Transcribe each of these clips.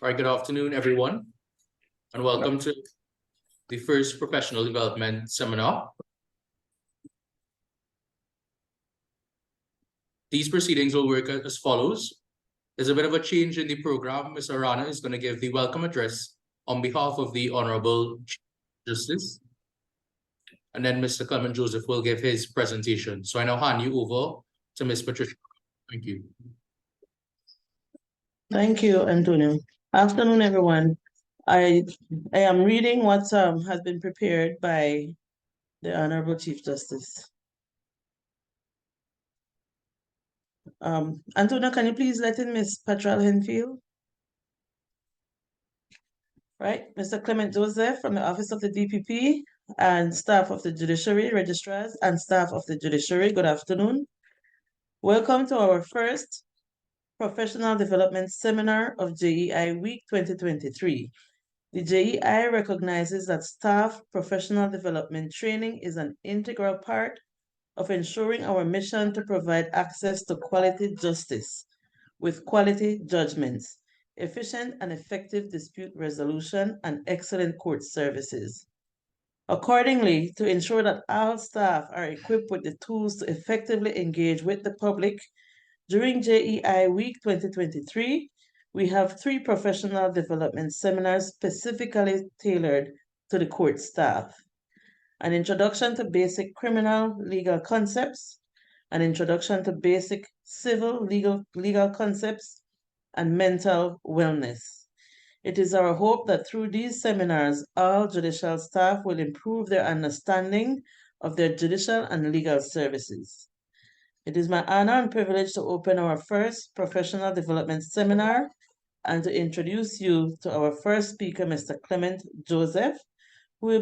All right, good afternoon, everyone, and welcome to the first professional development seminar. These proceedings will work as follows. There's a bit of a change in the program. Mr. Rana is going to give the welcome address on behalf of the Honorable Justice. And then Mr. Clement Joseph will give his presentation. So I now hand you over to Ms. Patricia. Thank you. Thank you, Antonio. Afternoon, everyone. I am reading what has been prepared by the Honorable Chief Justice. Antonio, can you please let in Ms. Patral Henfield? Right, Mr. Clement Joseph from the Office of the DPP and staff of the Judiciary, registrars and staff of the Judiciary, good afternoon. Welcome to our first Professional Development Seminar of JEI Week 2023. The JEI recognizes that staff professional development training is an integral part of ensuring our mission to provide access to quality justice with quality judgments, efficient and effective dispute resolution, and excellent court services. Accordingly, to ensure that all staff are equipped with the tools to effectively engage with the public, during JEI Week 2023, we have 3 professional development seminars specifically tailored to the court staff. An introduction to basic criminal legal concepts, an introduction to basic civil legal concepts, and mental wellness. It is our hope that through these seminars, all judicial staff will improve their understanding of their judicial and legal services. It is my honor and privilege to open our first professional development seminar and to introduce you to our first speaker, Mr. Clement Joseph, who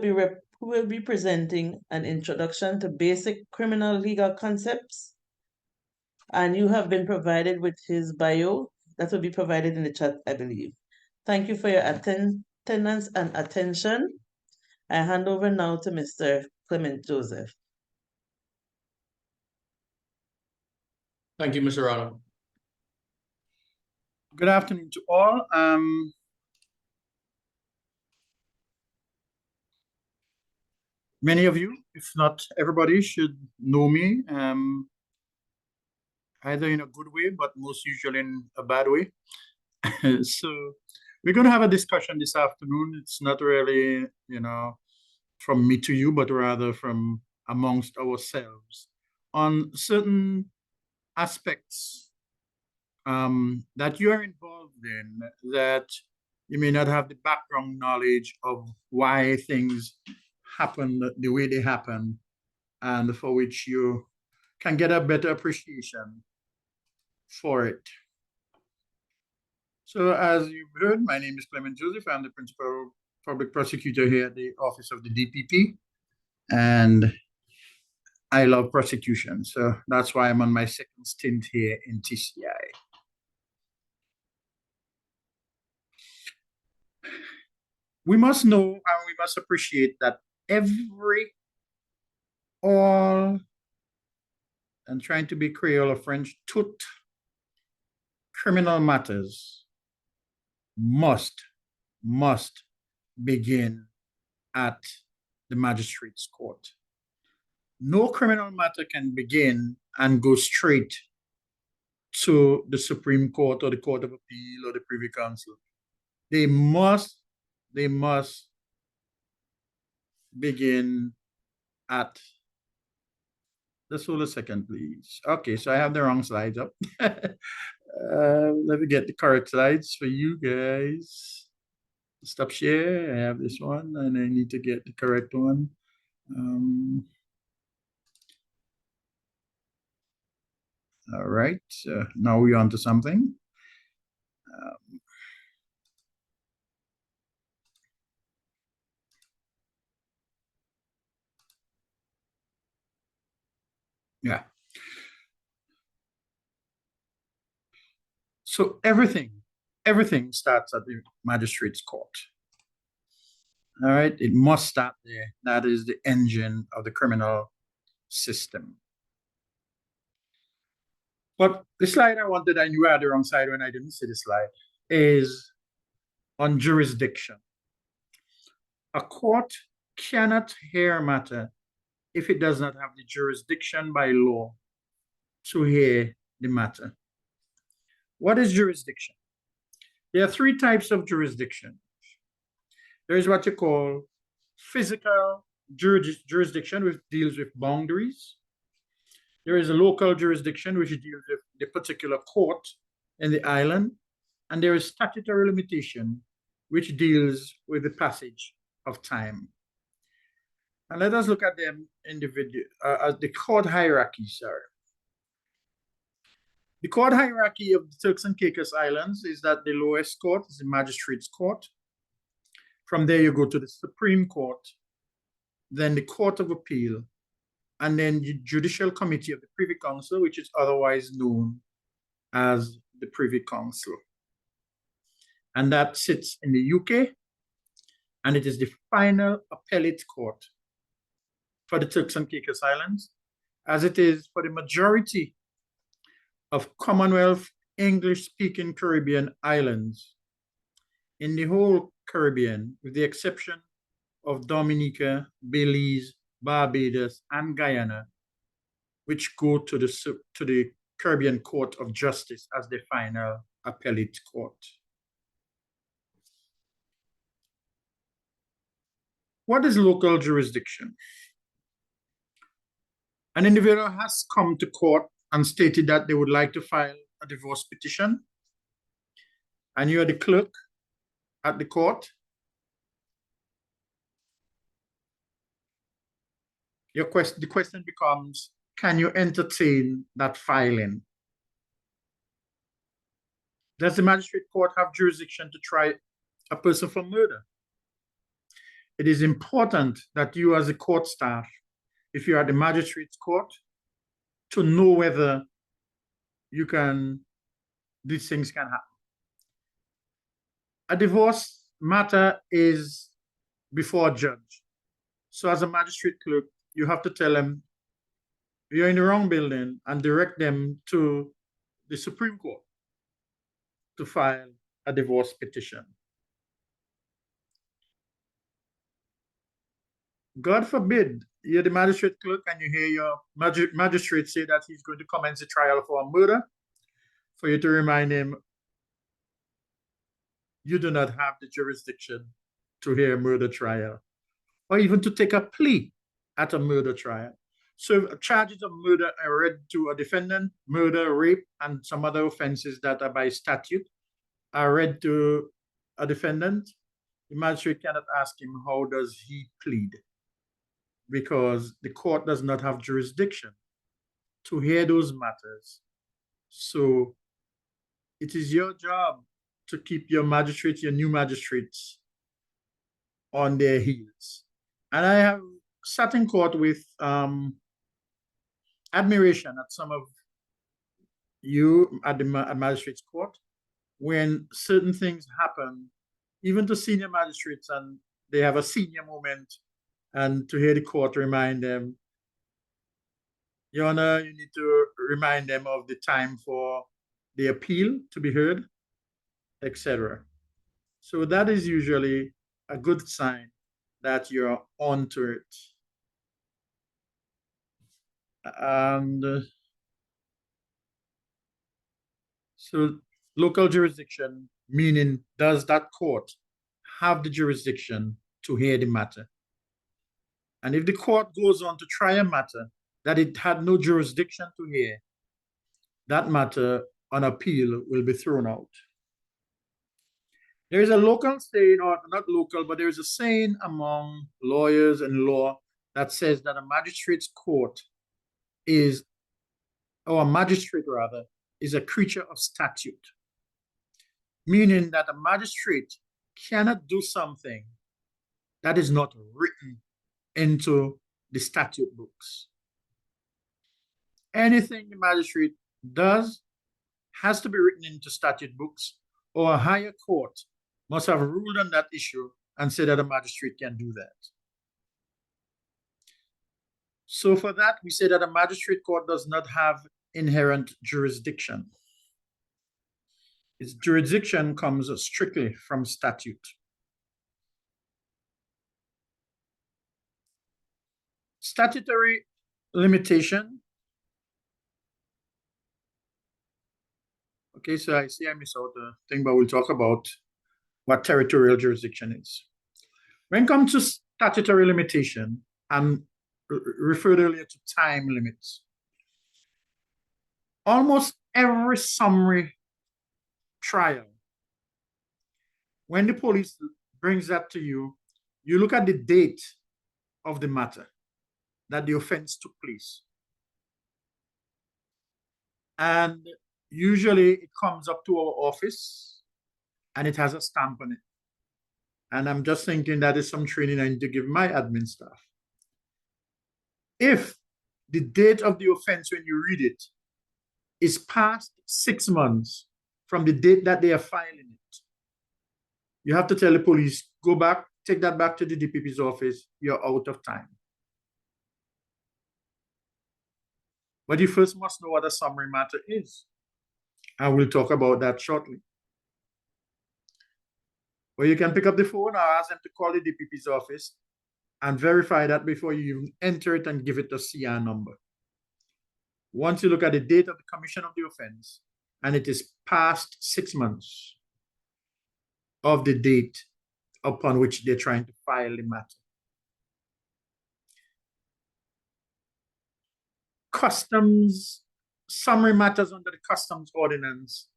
will be presenting an introduction to basic criminal legal concepts. And you have been provided with his bio that will be provided in the chat, I believe. Thank you for your attendance and attention. I hand over now to Mr. Clement Joseph. Thank you, Mr. Rana. Good afternoon to all. Many of you, if not everybody, should know me, either in a good way, but most usually in a bad way. So we're going to have a discussion this afternoon. It's not really, from me to you, but rather from amongst ourselves on certain aspects that you are involved in that you may not have the background knowledge of why things happen the way they happen, and for which you can get a better appreciation for it. So as you've heard, my name is Clement Joseph. I'm the principal public prosecutor here at the Office of the DPP, and I love prosecution. So that's why I'm on my second stint here in TCI. We must know and we must appreciate that all, and trying to be Creole or French, tout criminal matters must begin at the magistrate's court. No criminal matter can begin and go straight to the Supreme Court or the Court of Appeal or the Privy Council. They must begin at, just hold a second, please. Okay, so I have the wrong slides up. Let me get the correct slides for you guys. Stop share. I have this one, and I need to get the correct one. All right, now we're on to something. Yeah. So everything starts at the magistrate's court. All right, it must start there. That is the engine of the criminal system. But the slide I wanted, I knew I had the wrong side when I didn't see the slide, is on jurisdiction. A court cannot hear a matter if it does not have the jurisdiction by law to hear the matter. What is jurisdiction? There are three types of jurisdiction. There is what you call physical jurisdiction, which deals with boundaries. There is a local jurisdiction, which deals with the particular court in the island. And there is statutory limitation, which deals with the passage of time. And let us look at them individually, as the court hierarchy, sorry. The court hierarchy of the Turks and Caicos Islands is that the lowest court is the Magistrates Court. From there, you go to the Supreme Court, then the Court of Appeal, and then the Judicial Committee of the Privy Council, which is otherwise known as the Privy Council. And that sits in the UK, and it is the final appellate court for the Turks and Caicos Islands, as it is for the majority of Commonwealth English-speaking Caribbean islands in the whole Caribbean, with the exception of Dominica, Belize, Barbados, and Guyana, which go to the Caribbean Court of Justice as the final appellate court. What is local jurisdiction? An individual has come to court and stated that they would like to file a divorce petition, and you are the clerk at the court. The question becomes, can you entertain that filing? Does the magistrate court have jurisdiction to try a person for murder? It is important that you as a court staff, if you are the magistrate's court, to know whether these things can happen. A divorce matter is before a judge. So as a magistrate clerk, you have to tell them you're in the wrong building and direct them to the Supreme Court to file a divorce petition. God forbid you're the magistrate clerk and you hear your magistrate say that he's going to commence a trial for a murder, for you to remind him you do not have the jurisdiction to hear a murder trial, or even to take a plea at a murder trial. So charges of murder are read to a defendant, murder, rape, and some other offenses that are by statute are read to a defendant. The magistrate cannot ask him, how does he plead? Because the court does not have jurisdiction to hear those matters. So it is your job to keep your magistrates, your new magistrates, on their heels. And I have sat in court with admiration at some of you at the magistrates court when certain things happen, even to senior magistrates, and they have a senior moment, and to hear the court remind them, Your Honor, you need to remind them of the time for the appeal to be heard, etc. So that is usually a good sign that you're onto it. And so local jurisdiction, meaning does that court have the jurisdiction to hear the matter? And if the court goes on to try a matter that it had no jurisdiction to hear, that matter on appeal will be thrown out. There is a local saying, or not local, but there is a saying among lawyers and law that says that a magistrate's court is, or a magistrate rather, is a creature of statute, meaning that a magistrate cannot do something that is not written into the statute books. Anything the magistrate does has to be written into statute books, or a higher court must have ruled on that issue and said that a magistrate can do that. So for that, we say that a magistrate court does not have inherent jurisdiction. Its jurisdiction comes strictly from statute. Statutory limitation. Okay, so I see I missed out a thing, but we'll talk about what territorial jurisdiction is. When it comes to statutory limitation, I'm referred earlier to time limits. Almost every summary trial, when the police brings that to you, you look at the date of the matter that the offense took place. And usually it comes up to our office and it has a stamp on it. And I'm just thinking that is some training I need to give my admin staff. If the date of the offense when you read it is past 6 months from the date that they are filing it, you have to tell the police, go back, take that back to the DPP's office, you're out of time. But you first must know what a summary matter is. And we'll talk about that shortly. Or you can pick up the phone or ask them to call the DPP's office and verify that before you even enter it and give it a CR number. Once you look at the date of the commission of the offense, and it is past 6 months of the date upon which they're trying to file the matter. Customs, summary matters under the customs ordinance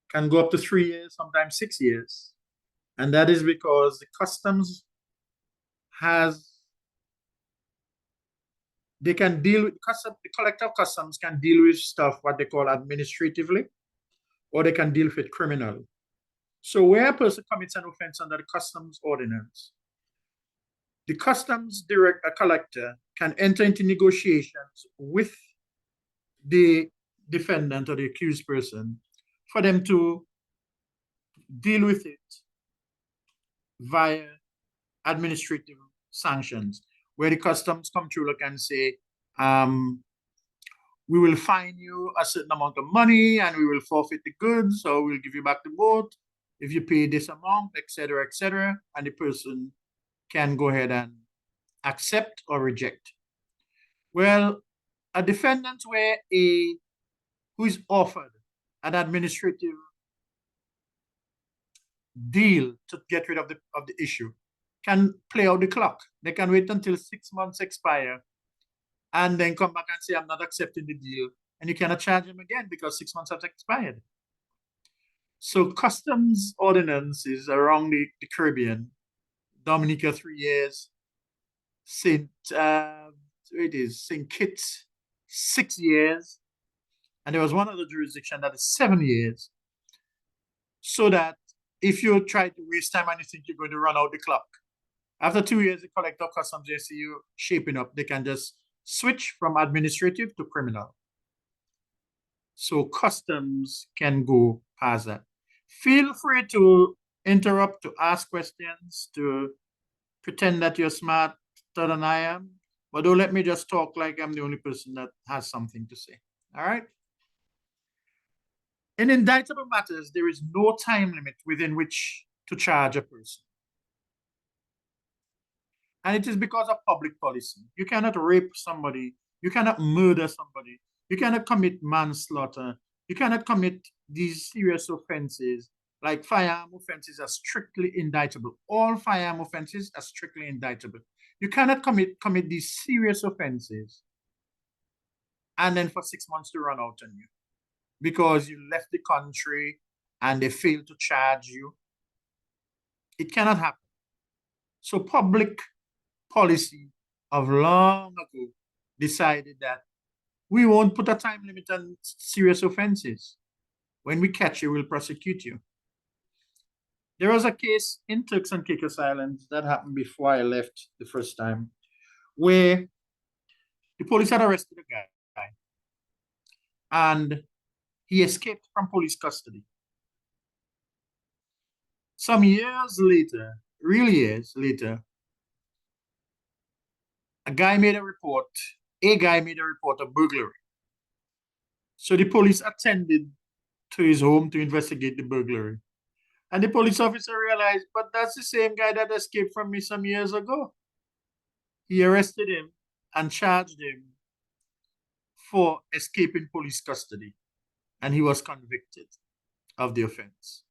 can go up to 3 years, sometimes 6 years. And that is because the customs they can deal with the collector of customs can deal with stuff what they call administratively, or they can deal with it criminally. So where a person commits an offense under the customs ordinance, the customs collector can enter into negotiations with the defendant or the accused person for them to deal with it via administrative sanctions, where the customs come through look and say, we will fine you a certain amount of money and we will forfeit the goods, or we'll give you back the boat if you pay this amount, etc., etc. And the person can go ahead and accept or reject. Well, a defendant who is offered an administrative deal to get rid of the issue can play out the clock. They can wait until 6 months expire and then come back and say, I'm not accepting the deal. And you cannot charge them again because 6 months have expired. So customs ordinances around the Caribbean, Dominica 3 years, St. Kitts 6 years, and there was one other jurisdiction that is 7 years. So that if you try to waste time and you think you're going to run out the clock, after 2 years, the collector of customs, they see you shaping up, they can just switch from administrative to criminal. So customs can go past that. Feel free to interrupt, to ask questions, to pretend that you're smarter than I am, but don't let me just talk like I'm the only person that has something to say. All right? In indictable matters, there is no time limit within which to charge a person. And it is because of public policy. You cannot rape somebody. You cannot murder somebody. You cannot commit manslaughter. You cannot commit these serious offenses. Like firearm offenses are strictly indictable. All firearm offenses are strictly indictable. You cannot commit these serious offenses and then for 6 months to run out on you because you left the country and they failed to charge you. It cannot happen. So public policy of long ago decided that we won't put a time limit on serious offenses. When we catch you, we'll prosecute you. There was a case in Turks and Caicos Islands that happened before I left the first time, where the police had arrested a guy and he escaped from police custody. Some years later, real years later, a guy made a report of burglary. So the police attended to his home to investigate the burglary. And the police officer realized, but that's the same guy that escaped from me some years ago. He arrested him and charged him for escaping police custody, and he was convicted of the offense.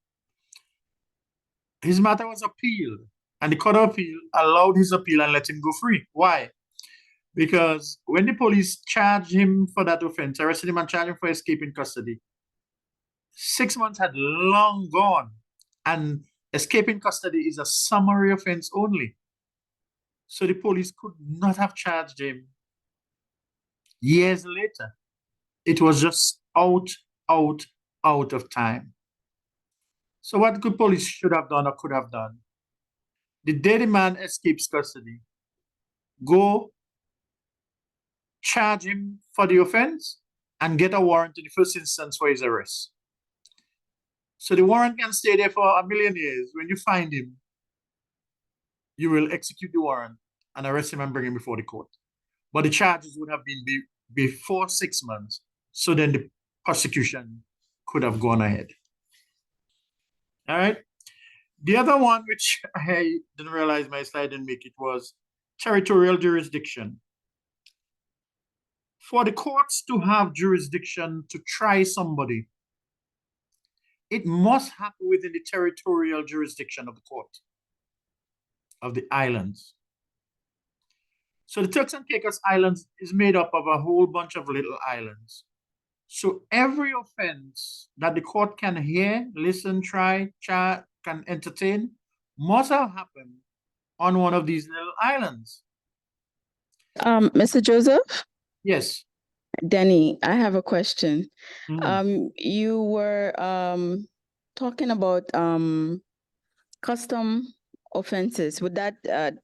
His matter was appealed, and the Court of Appeal allowed his appeal and let him go free. Why? Because when the police charged him for that offense, arrested him and charged him for escaping custody, 6 months had long gone, and escaping custody is a summary offense only. So the police could not have charged him years later. It was just out of time. So what good police should have done or could have done? The day the man escapes custody, go charge him for the offense and get a warrant in the first instance for his arrest. So the warrant can stay there for a million years. When you find him, you will execute the warrant and arrest him and bring him before the court. But the charges would have been before 6 months. So then the prosecution could have gone ahead. All right. The other one, which I didn't realize my slide didn't make it, was territorial jurisdiction. For the courts to have jurisdiction to try somebody, it must happen within the territorial jurisdiction of the court, of the islands. So the Turks and Caicos Islands is made up of a whole bunch of little islands. So every offense that the court can hear, listen, try, chat, can entertain, must have happened on one of these little islands. Mr. Joseph, Yes. Danny, I have a question. Mm. You were talking about custom offenses. Would that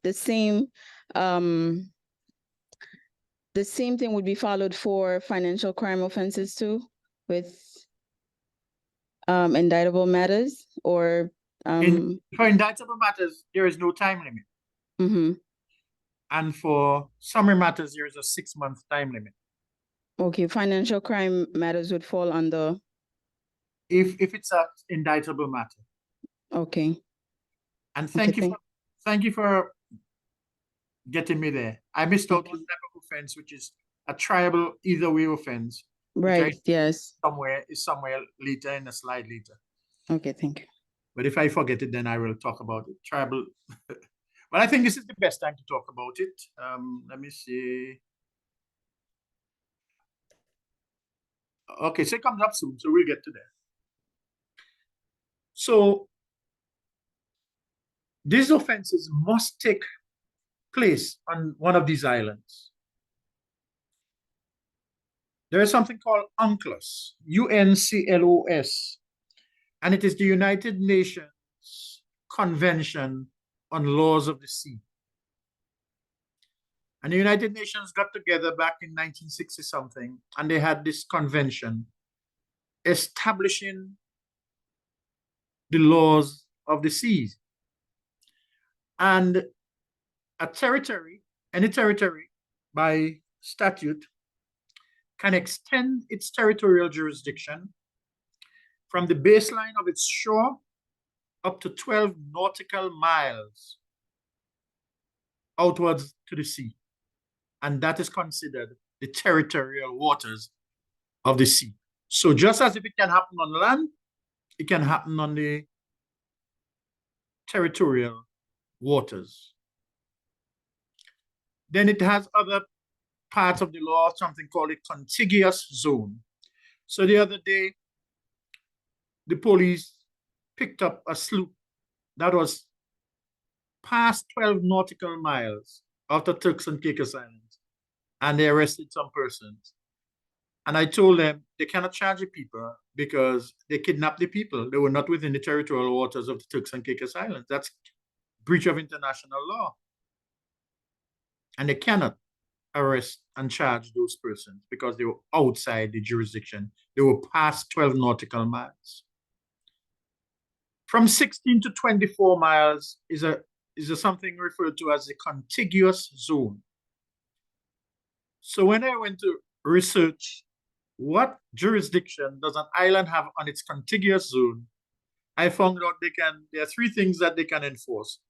the same thing would be followed for financial crime offenses too, with indictable matters, or For indictable matters, there is no time limit. mhm. And for summary matters, there is a 6-month time limit. Okay, financial crime matters would fall under. If it's an indictable matter. Okay. And Okay, thank you for getting me there. I missed out Okay. on type of offense, which is a triable either way offense. Right. Yes. Somewhere later in the slide later. Okay. Thank you. But if I forget it, then I will talk about it. Tribal. But I think this is the best time to talk about it. Let me see. Okay, so it comes up soon, so we'll get to that. So these offenses must take place on one of these islands. There is something called UNCLOS, UNCLOS, and it is the United Nations Convention on Laws of the Sea. And the United Nations got together back in 1960 something, and they had this convention establishing the laws of the seas. And a territory, any territory by statute, can extend its territorial jurisdiction from the baseline of its shore up to 12 nautical miles outwards to the sea. And that is considered the territorial waters of the sea. So just as if it can happen on land, it can happen on the territorial waters. Then it has other parts of the law, something called a contiguous zone. So the other day, the police picked up a sloop that was past 12 nautical miles out of Turks and Caicos Islands, and they arrested some persons. And I told them they cannot charge the people because they kidnapped the people. They were not within the territorial waters of the Turks and Caicos Islands. That's breach of international law. And they cannot arrest and charge those persons because they were outside the jurisdiction. They were past 12 nautical miles. From 16 to 24 miles is something referred to as the contiguous zone. So when I went to research what jurisdiction does an island have on its contiguous zone, I found out there are three things that they can enforce: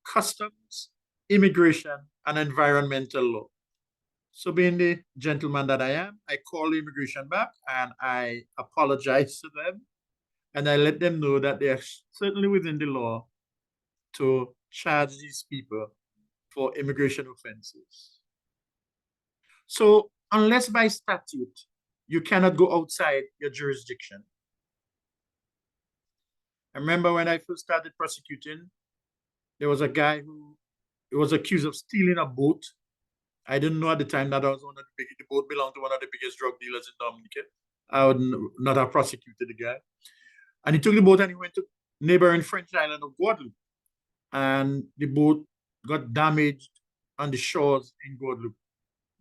customs, immigration, and environmental law. So being the gentleman that I am, I called the immigration back and I apologized to them. And I let them know that they are certainly within the law to charge these people for immigration offenses. So unless by statute, you cannot go outside your jurisdiction. I remember when I first started prosecuting, there was a guy who was accused of stealing a boat. I didn't know at the time that I was one of the boat belonged to one of the biggest drug dealers in Dominica. I would not have prosecuted the guy. And he took the boat and he went to neighboring French island of Guadeloupe. And the boat got damaged on the shores in Guadeloupe.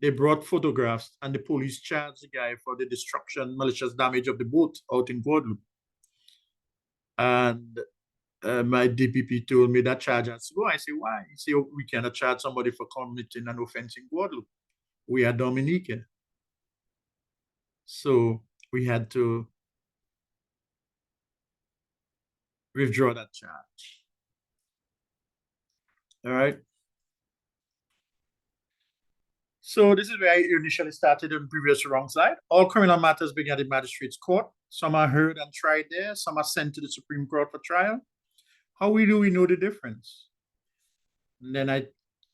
They brought photographs and the police charged the guy for the destruction, malicious damage of the boat out in Guadeloupe. And my DPP told me that charge has to go. I say, why? He said, we cannot charge somebody for committing an offense in Guadeloupe. We are Dominican. So we had to withdraw that charge. All right. So this is where I initially started on previous wrong side. All criminal matters begin at the magistrate's court. Some are heard and tried there. Some are sent to the Supreme Court for trial. How do we know the difference? And then I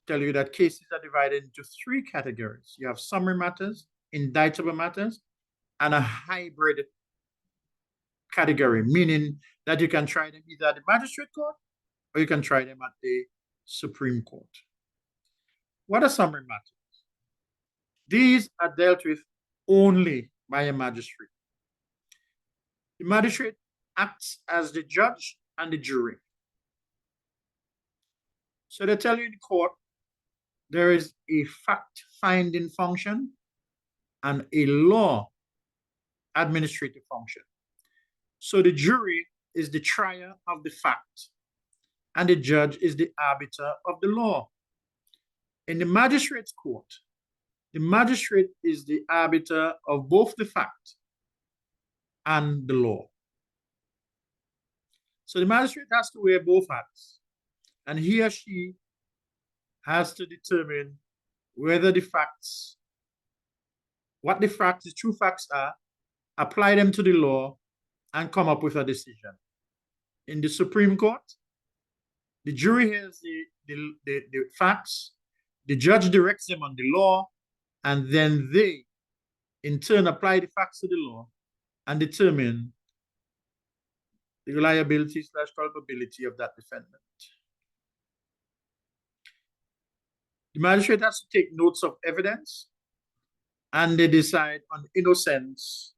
tell you that cases are divided into three categories. You have summary matters, indictable matters, and a hybrid category, meaning that you can try them either at the magistrate court or you can try them at the Supreme Court. What are summary matters? These are dealt with only by a magistrate. The magistrate acts as the judge and the jury. So they tell you in court, there is a fact-finding function and a law administrative function. So the jury is the trier of the fact, and the judge is the arbiter of the law. In the magistrate's court, the magistrate is the arbiter of both the fact and the law. So the magistrate has to wear both hats, and he or she has to determine whether the facts, what the facts, the true facts are, apply them to the law, and come up with a decision. In the Supreme Court, the jury hears the facts, the judge directs them on the law, and then they, in turn, apply the facts to the law and determine the reliability / culpability of that defendant. The magistrate has to take notes of evidence, and they decide on innocence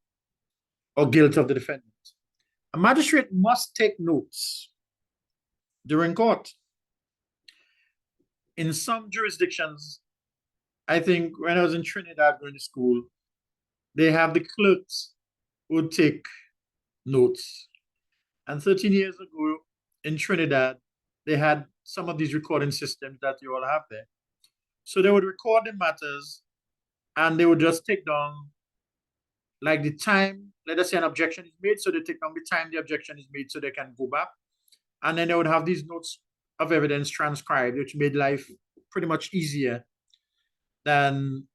or guilt of the defendant. A magistrate must take notes during court. In some jurisdictions, I think when I was in Trinidad going to school, they have the clerks who would take notes. And 13 years ago in Trinidad, they had some of these recording systems that you all have there. So they would record the matters and they would just take down like the time, let us say an objection is made, so they take down the time the objection is made so they can go back. And then they would have these notes of evidence transcribed, which made life pretty much easier than,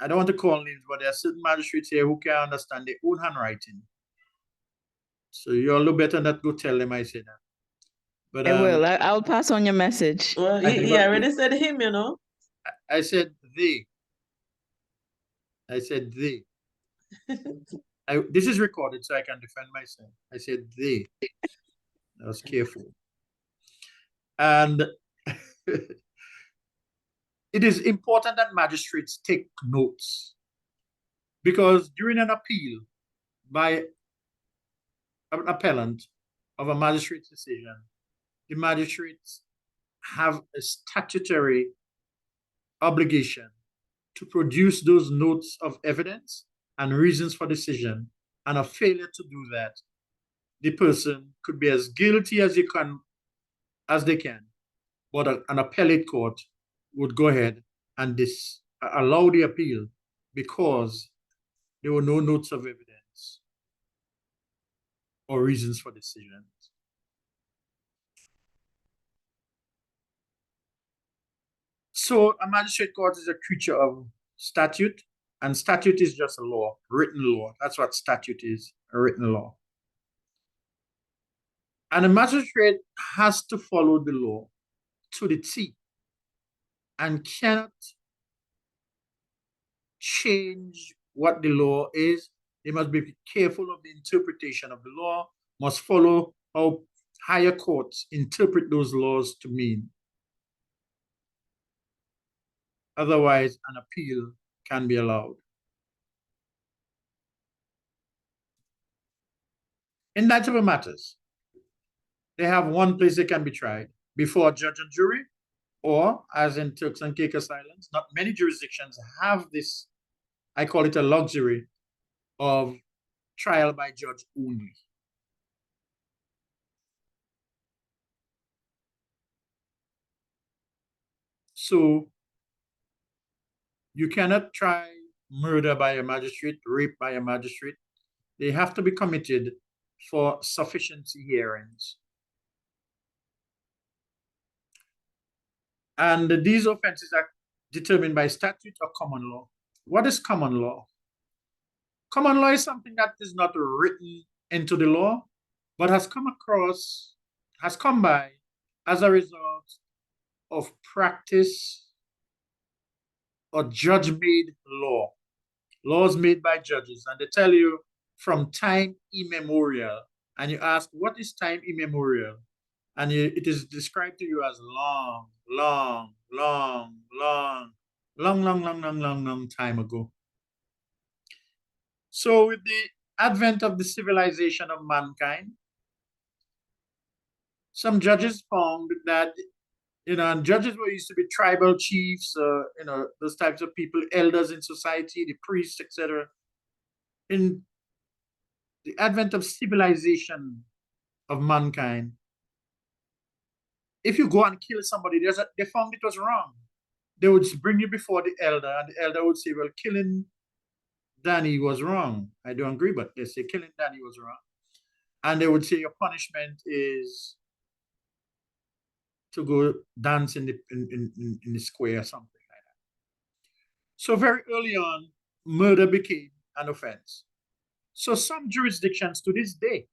I don't want to call names, but there are certain magistrates here who can understand their own handwriting. So you all look better not go tell them I say that. But I will. I'll pass on your message. Well, he already said him, you know. I said they. I said they. This is recorded so I can defend myself. I said they. I was careful. And it is important that magistrates take notes, because during an appeal by an appellant of a magistrate's decision, the magistrates have a statutory obligation to produce those notes of evidence and reasons for decision, and a failure to do that, the person could be as guilty as they can, but an appellate court would go ahead and allow the appeal because There were no notes of evidence or reasons for decisions. So a magistrate court is a creature of statute, and statute is just a law, written law. That's what statute is, a written law. And a magistrate has to follow the law to the T and cannot change what the law is. They must be careful of the interpretation of the law, must follow how higher courts interpret those laws to mean. Otherwise, an appeal can be allowed. In that type of matters, they have one place they can be tried, before a judge and jury, or as in Turks and Caicos Islands, not many jurisdictions have this, I call it a luxury of trial by judge only. So you cannot try murder by a magistrate, rape by a magistrate. They have to be committed for sufficiency hearings. And these offenses are determined by statute or common law. What is common law? Common law is something that is not written into the law, but has come by as a result of practice or judge-made law, laws made by judges. And they tell you from time immemorial, and you ask, what is time immemorial? And it is described to you as long time ago. So with the advent of the civilization of mankind, some judges found that, and judges were used to be tribal chiefs, those types of people, elders in society, the priests, etc. In the advent of civilization of mankind, if you go and kill somebody, they found it was wrong. They would bring you before the elder, and the elder would say, well, killing Danny was wrong. I don't agree, but they say killing Danny was wrong. And they would say your punishment is to go dance in the square or something like that. So very early on, murder became an offense. So some jurisdictions to this day,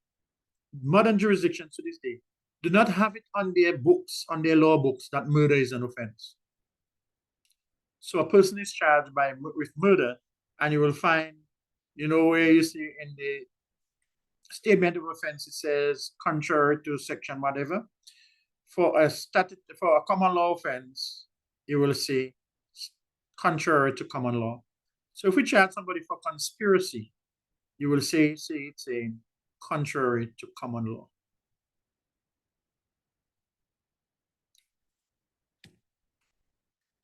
modern jurisdictions to this day, do not have it on their books, on their law books, that murder is an offense. So a person is charged with murder, and you will find, where you see in the statement of offense, it says contrary to section whatever. For a common law offense, you will say contrary to common law. So if we charge somebody for conspiracy, you will say it's saying contrary to common law.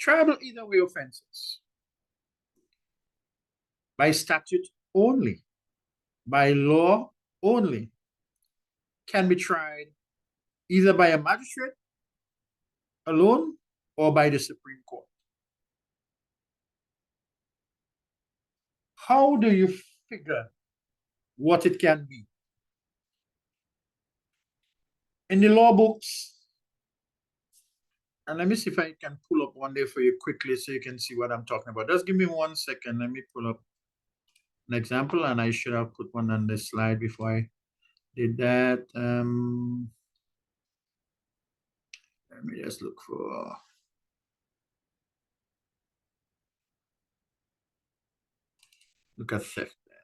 Triable either way offenses, by statute only, by law only, can be tried either by a magistrate alone or by the Supreme Court. How do you figure what it can be? In the law books, and let me see if I can pull up one day for you quickly so you can see what I'm talking about. Just give me 1 second. Let me pull up an example, and I should have put one on the slide before I did that. Let me just look for. Look at theft there.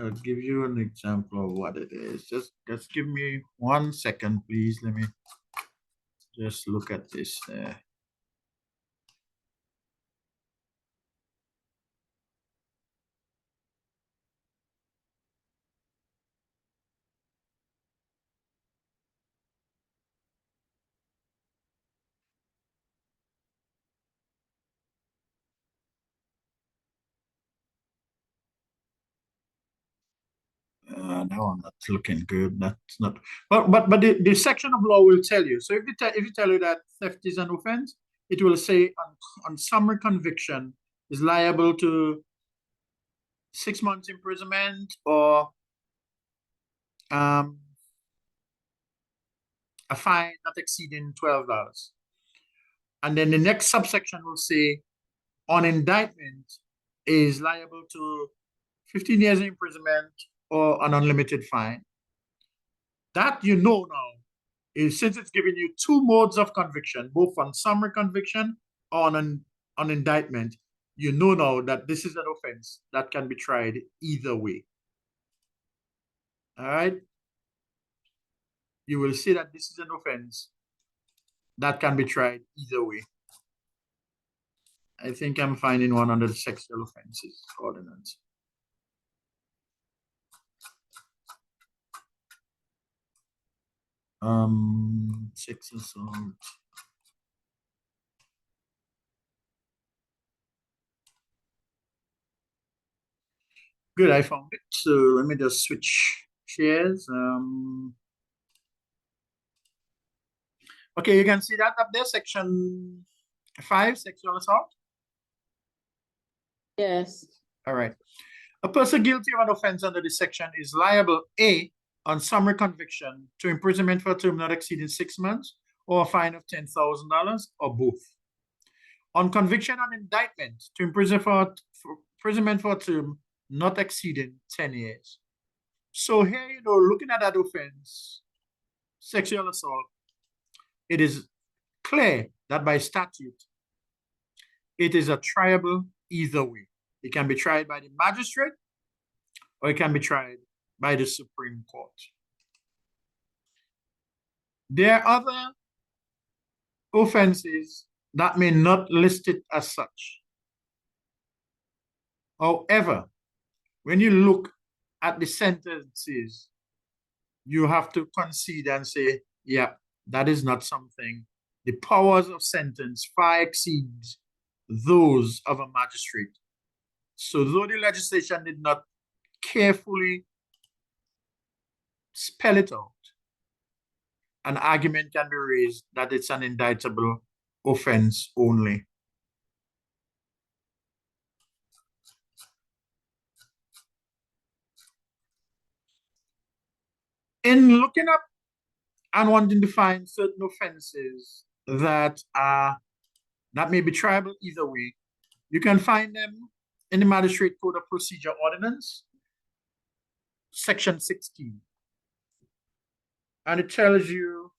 I'll give you an example of what it is. Just give me 1 second, please. Let me just look at this there. No, I'm not looking good. That's not. But the section of law will tell you. So if you tell you that theft is an offense, it will say on summary conviction, is liable to 6 months imprisonment or a fine not exceeding $12. And then the next subsection will say on indictment is liable to 15 years imprisonment or an unlimited fine. That you know now is, since it's giving you two modes of conviction, both on summary conviction or on indictment, you know now that this is an offense that can be tried either way. All right? You will see that this is an offense that can be tried either way. I think I'm finding one under the sexual offenses ordinance. Sex assault. Good, I found it. So let me just switch shares. Okay, you can see that up there, section 5, sexual assault. Yes. All right. A person guilty of an offense under this section is liable, A, on summary conviction to imprisonment for a term not exceeding 6 months or a fine of $10,000 or both. On conviction and indictment to imprisonment for a term not exceeding 10 years. So here, you know, looking at that offense, sexual assault, it is clear that by statute, it is a triable either way. It can be tried by the magistrate or it can be tried by the Supreme Court. There are other offenses that may not list it as such. However, when you look at the sentences, you have to concede and say, yeah, that is not something. The powers of sentence far exceeds those of a magistrate. So though the legislation did not carefully spell it out, an argument can be raised that it's an indictable offense only. In looking up and wanting to find certain offenses that may be triable either way, you can find them in the Magistrate Code of Procedure Ordinance, section 16. And it tells you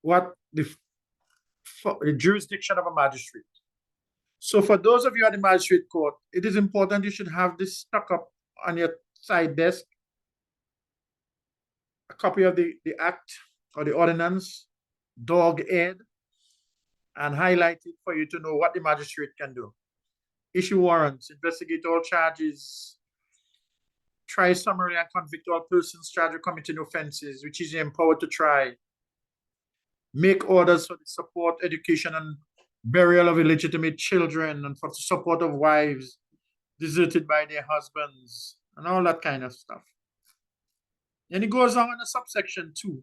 what the jurisdiction of a magistrate. So for those of you at the Magistrate Court, it is important you should have this stuck up on your side desk, a copy of the act or the ordinance, dog-eared, and highlighted for you to know what the magistrate can do. Issue warrants, investigate all charges, try summary and convict all persons charged with committing offenses, which is empowered to try, make orders for the support, education, and burial of illegitimate children, and for the support of wives deserted by their husbands, and all that kind of stuff. Then it goes on in a subsection 2.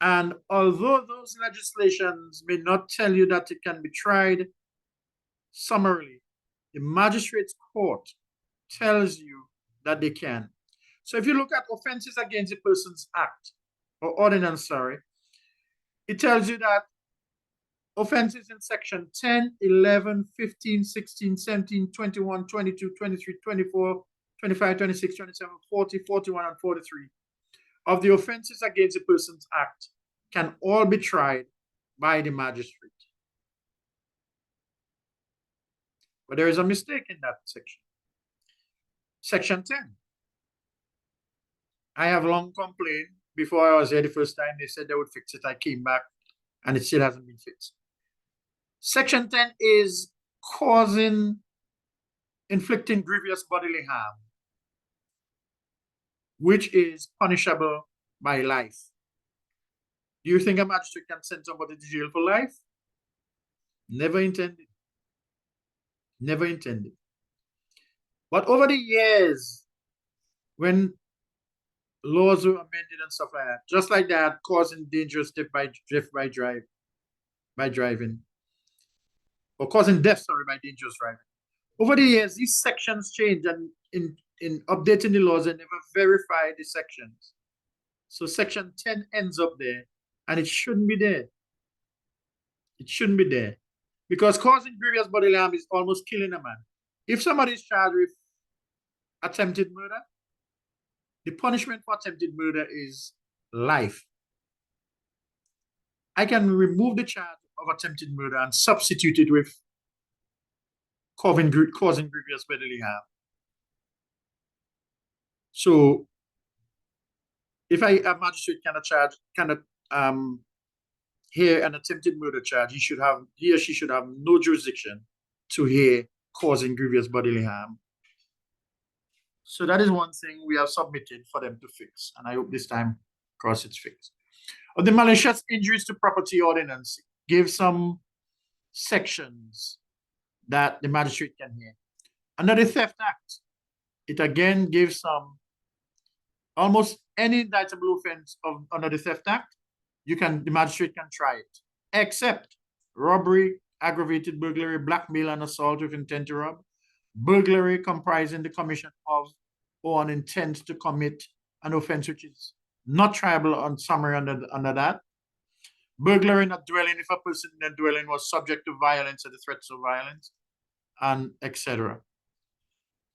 And although those legislations may not tell you that it can be tried summarily, the magistrate's court tells you that they can. So if you look at offenses against a person's act, or ordinance, sorry, it tells you that offenses in section 10, 11, 15, 16, 17, 21, 22, 23, 24, 25, 26, 27, 40, 41, and 43 of the offenses against a person's act can all be tried by the magistrate. But there is a mistake in that section. Section 10. I have long complained. Before I was here the first time, they said they would fix it. I came back and it still hasn't been fixed. Section 10 is inflicting grievous bodily harm, which is punishable by life. Do you think a magistrate can send somebody to jail for life? Never intended. Never intended. But over the years, when laws were amended and stuff like that, just like that, causing dangerous death by driving, or causing death, sorry, by dangerous driving. Over the years, these sections change, and in updating the laws, they never verify the sections. So section 10 ends up there, and it shouldn't be there. It shouldn't be there. Because causing grievous bodily harm is almost killing a man. If somebody is charged with attempted murder, the punishment for attempted murder is life. I can remove the charge of attempted murder and substitute it with causing grievous bodily harm. So if a magistrate cannot hear an attempted murder charge, he or she should have no jurisdiction to hear causing grievous bodily harm. So that is one thing we have submitted for them to fix, and I hope this time, of course, it's fixed. Of the malicious injuries to property ordinance, give some sections that the magistrate can hear. Under the Theft Act, it again gives some, almost any indictable offense under the Theft Act, the magistrate can try it, except robbery, aggravated burglary, blackmail, and assault with intent to rob, burglary comprising the commission of or an intent to commit an offense which is not triable on summary under that, burglary in a dwelling if a person in a dwelling was subject to violence or the threats of violence, and etc.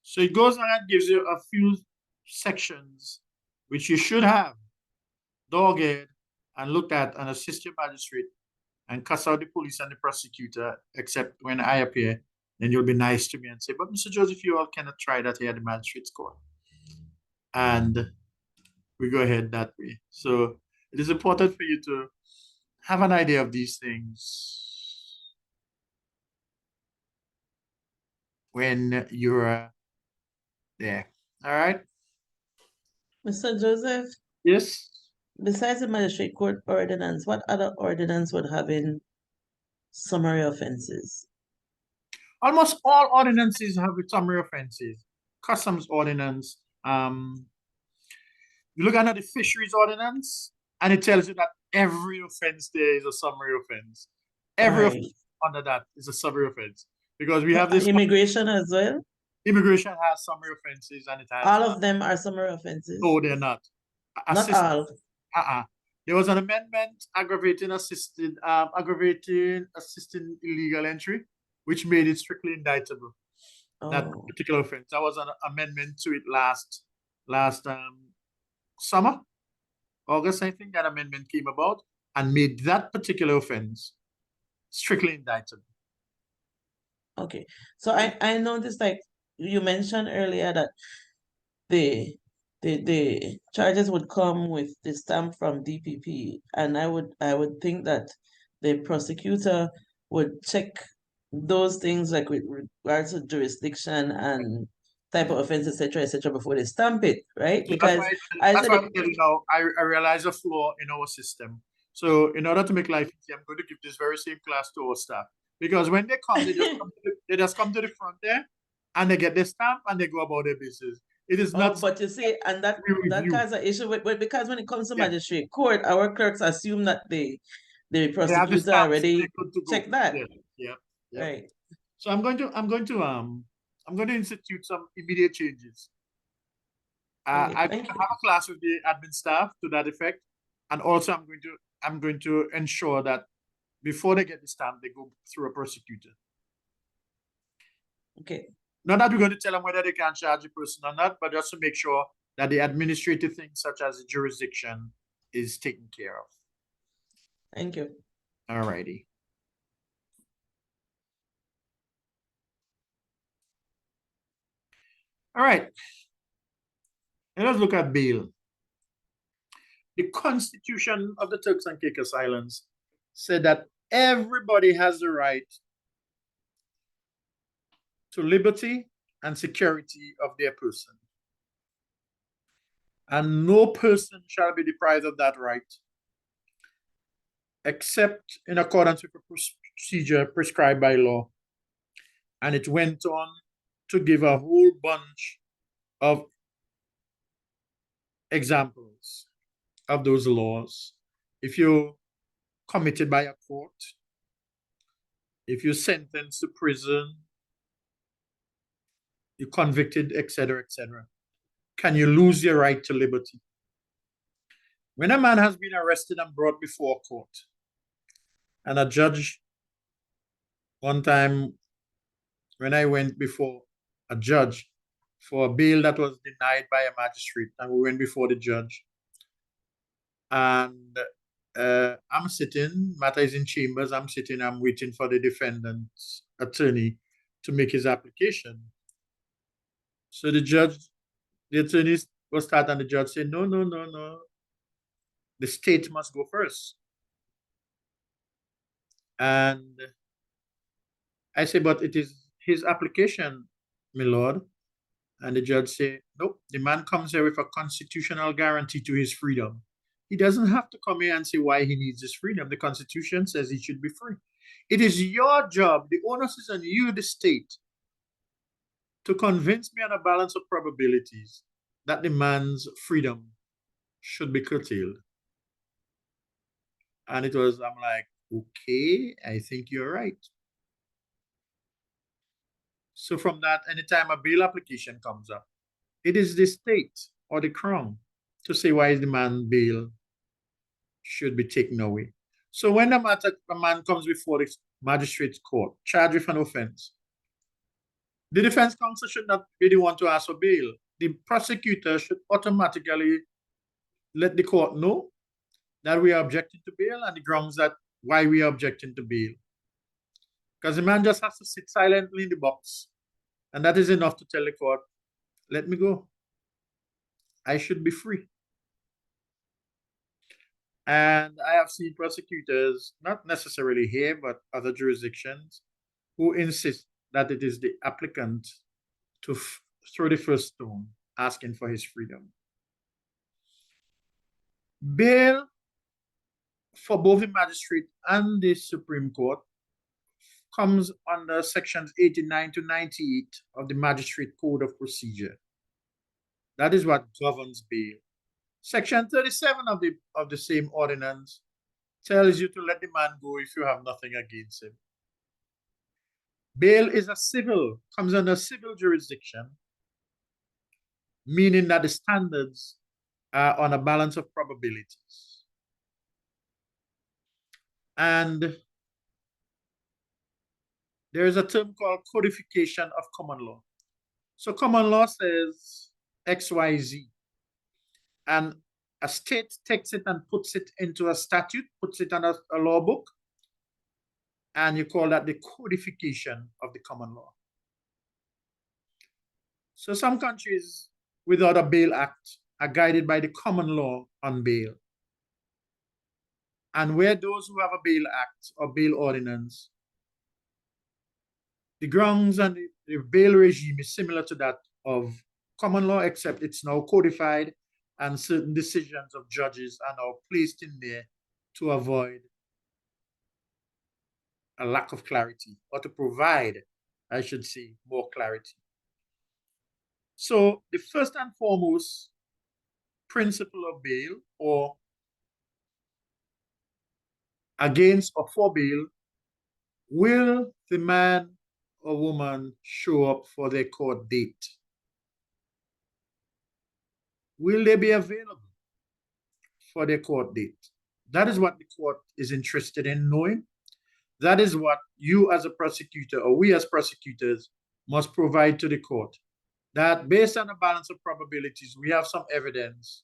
So it goes on and gives you a few sections which you should have dogged and looked at and assist your magistrate and cuss out the police and the prosecutor, except when I appear, then you'll be nice to me and say, but Mr. Joseph, you all cannot try that here at the magistrate's court. And we go ahead that way. So it is important for you to have an idea of these things when you're there. All right? Mr. Joseph, Yes? besides the magistrate court ordinance, what other ordinance would have in summary offenses? Almost all ordinances have summary offenses. Customs ordinance. You look under the fisheries ordinance, and it tells you that every offense there is a summary offense. Every Right. offense under that is a summary offense. Because we have this Immigration as well? immigration has summary offenses, and it has All of them are summary offenses? no, they're not. Not all. There was an amendment aggravating assisting illegal entry, which made it strictly indictable. That Oh, particular offense. That was an amendment to it last summer, August, I think. That amendment came about and made that particular offense strictly indictable. okay. So I noticed, like you mentioned earlier, that the charges would come with the stamp from DPP, and I would think that the prosecutor would check those things, like with regards to jurisdiction and type of offense, etc., before they stamp it, right? So Because that's why I'm telling you now, I realize a flaw in our system. So in order to make life easy, I'm going to give this very same class to our staff. Because when they come, they just come to the front there and they get their stamp and they go about their business. It is not. but you see, and that review. causes an issue because when it comes to Yeah. magistrate court, our clerks assume that the They have the prosecutor stamps, already they're good to go. checked that. Yeah. Right. So I'm going to institute some immediate changes. Okay, I thank have you. a class with the admin staff to that effect, and also I'm going to ensure that before they get the stamp, they go through a prosecutor. Okay. Not that we're going to tell them whether they can charge a person or not, but just to make sure that the administrative things such as the jurisdiction is taken care of. Thank you. All righty. All right. Let us look at bail. The Constitution of the Turks and Caicos Islands said that everybody has the right to liberty and security of their person. And no person shall be deprived of that right, except in accordance with the procedure prescribed by law. And it went on to give a whole bunch of examples of those laws. If you're committed by a court, if you're sentenced to prison, you're convicted, etc., etc., can you lose your right to liberty? When a man has been arrested and brought before court, and a judge, one time when I went before a judge for a bail that was denied by a magistrate, and we went before the judge, and I'm sitting, matter is in chambers, I'm sitting, I'm waiting for the defendant's attorney to make his application. So the attorney will start, and the judge said, no, no, no, no. The state must go first. And I say, but it is his application, my lord. And the judge said, nope, the man comes here with a constitutional guarantee to his freedom. He doesn't have to come here and say why he needs his freedom. The Constitution says he should be free. It is your job, the onus is on you, the state, to convince me on a balance of probabilities that the man's freedom should be curtailed. And I'm like, okay, I think you're right. So from that, anytime a bail application comes up, it is the state or the crown to say why the man bail should be taken away. So when a man comes before the magistrate's court, charged with an offense, the defense counsel should not be the one to ask for bail. The prosecutor should automatically let the court know that we are objecting to bail and the grounds that why we are objecting to bail. Because the man just has to sit silently in the box, and that is enough to tell the court, let me go. I should be free. And I have seen prosecutors, not necessarily here, but other jurisdictions, who insist that it is the applicant to throw the first stone, asking for his freedom. Bail for both the magistrate and the Supreme Court comes under sections 89 to 98 of the Magistrate Code of Procedure. That is what governs bail. Section 37 of the same ordinance tells you to let the man go if you have nothing against him. Bail is comes under civil jurisdiction, meaning that the standards are on a balance of probabilities. And there is a term called codification of common law. So common law says XYZ. And a state takes it and puts it into a statute, puts it on a law book, and you call that the codification of the common law. So some countries without a bail act are guided by the common law on bail. And where those who have a bail act or bail ordinance, the grounds and the bail regime is similar to that of common law, except it's now codified, and certain decisions of judges are now placed in there to avoid a lack of clarity, or to provide, I should say, more clarity. So the first and foremost principle of bail, or against or for bail, will the man or woman show up for their court date? Will they be available for their court date? That is what the court is interested in knowing. That is what you as a prosecutor, or we as prosecutors, must provide to the court. That based on a balance of probabilities, we have some evidence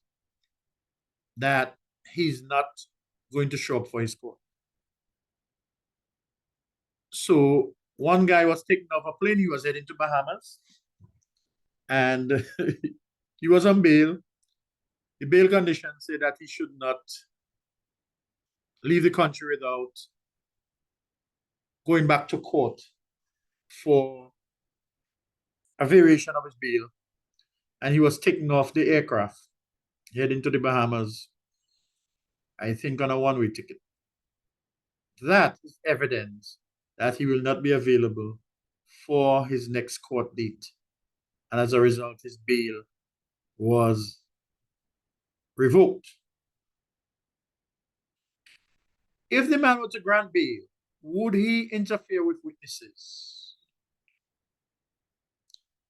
that he's not going to show up for his court. So one guy was taken off a plane, he was heading to Bahamas, and he was on bail. The bail conditions say that he should not leave the country without going back to court for a variation of his bail. And he was taken off the aircraft, heading to the Bahamas, I think on a one-way ticket. That is evidence that he will not be available for his next court date. And as a result, his bail was revoked. If the man were to grant bail would he interfere with witnesses?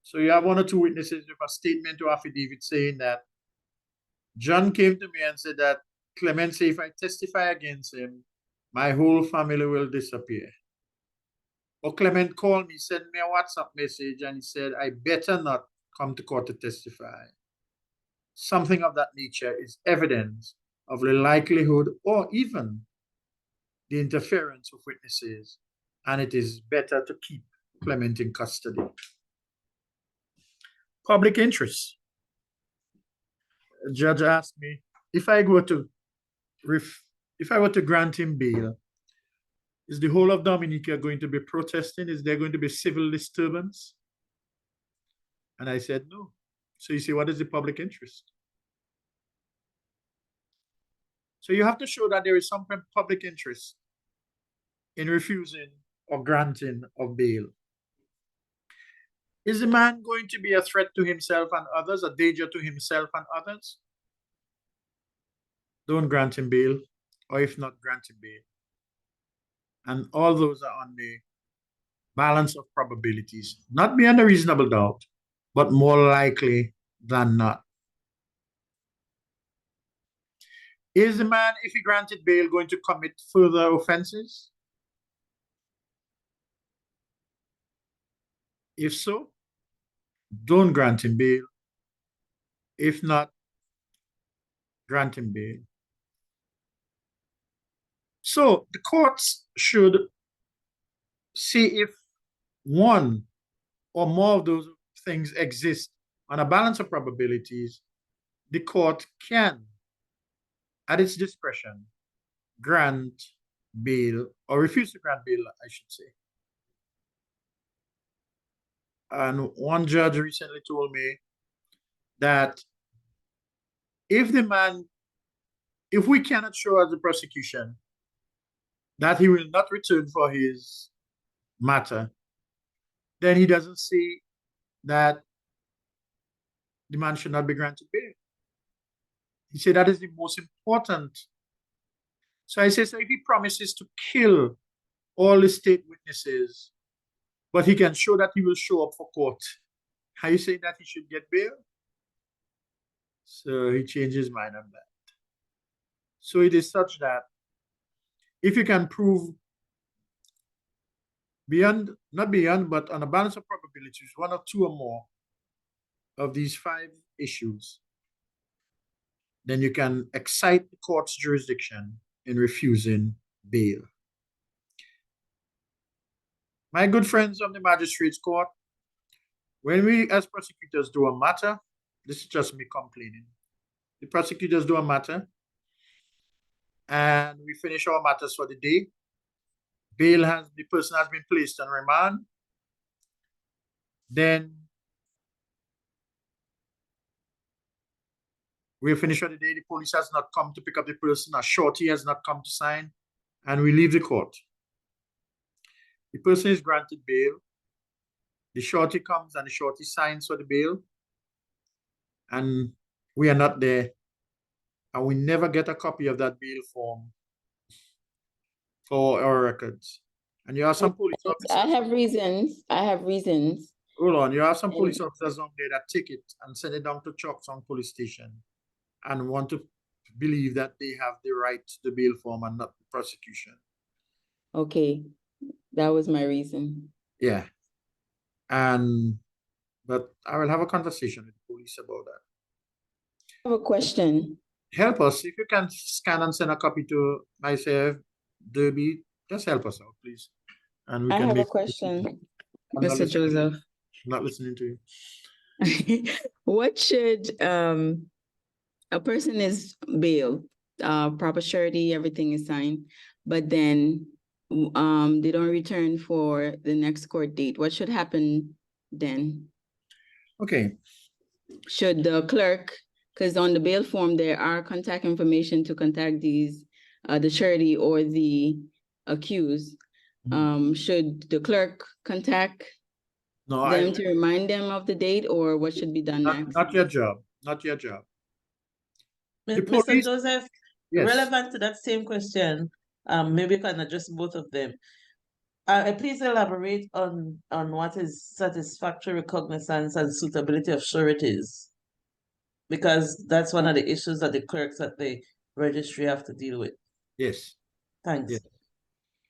So you have one or two witnesses with a statement or affidavit saying that John came to me and said that Clement said if I testify against him, my whole family will disappear. Or Clement called me, sent me a WhatsApp message, and he said, I better not come to court to testify. Something of that nature is evidence of the likelihood or even the interference of witnesses, and it is better to keep Clement in custody. Public interest. A judge asked me if I were to grant him bail, is the whole of Dominica going to be protesting? Is there going to be civil disturbance? And I said no. So you see, what is the public interest? So you have to show that there is some public interest in refusing or granting of bail. Is the man going to be a threat to himself and others, a danger to himself and others? Don't grant him bail, or if not, grant him bail. And all those are on the balance of probabilities, not beyond a reasonable doubt, but more likely than not. Is the man, if he granted bail, going to commit further offenses? If so, don't grant him bail. If not, grant him bail. So the courts should see if one or more of those things exist on a balance of probabilities. The court can, at its discretion, grant bail or refuse to grant bail, I should say. And one judge recently told me that if we cannot show as the prosecution that he will not return for his matter, then he doesn't see that the man should not be granted bail. He said that is the most important. So I say, so if he promises to kill all the state witnesses, but he can show that he will show up for court, are you saying that he should get bail? So he changed his mind on that. So it is such that if you can prove not beyond, but on a balance of probabilities, one or two or more of these 5 issues, then you can excite the court's jurisdiction in refusing bail. My good friends of the magistrates court, when we as prosecutors do a matter, this is just me complaining. The prosecutors do a matter and we finish our matters for the day. The person has been placed on remand. Then we finish for the day. The police has not come to pick up the person. A shorty has not come to sign, and we leave the court. The person is granted bail. The shorty comes and the shorty signs for the bail, and we are not there, and we never get a copy of that bail form for our records. And you have some police officers. I have reasons. Hold on, you have some police officers on there that take it and send it down to Chokesong police station and want to believe that they have the right to the bail form and not the prosecution. Okay, that was my reason. Yeah. But I will have a conversation with the police about that. I have a question. Help us. If you can scan and send a copy to myself, Derby, just help us out, please. And we I can have a make question, I'm not Mr. listening- Joseph. I'm not listening to you. What should a person is bailed, proper surety, everything is signed, but then they don't return for the next court date. What should happen then? Okay. Should the clerk, because on the bail form, there are contact information to contact these, the surety or the accused. Should the clerk contact No, them to remind them of the date, or what should be done next? not your job. Not your job. The Mr. police- Joseph, Yes. relevant to that same question, maybe you can address both of them. Please elaborate on what is satisfactory recognizance and suitability of sureties. Because that's one of the issues that the clerks at the registry have to deal with. Yes. Thanks. Yes.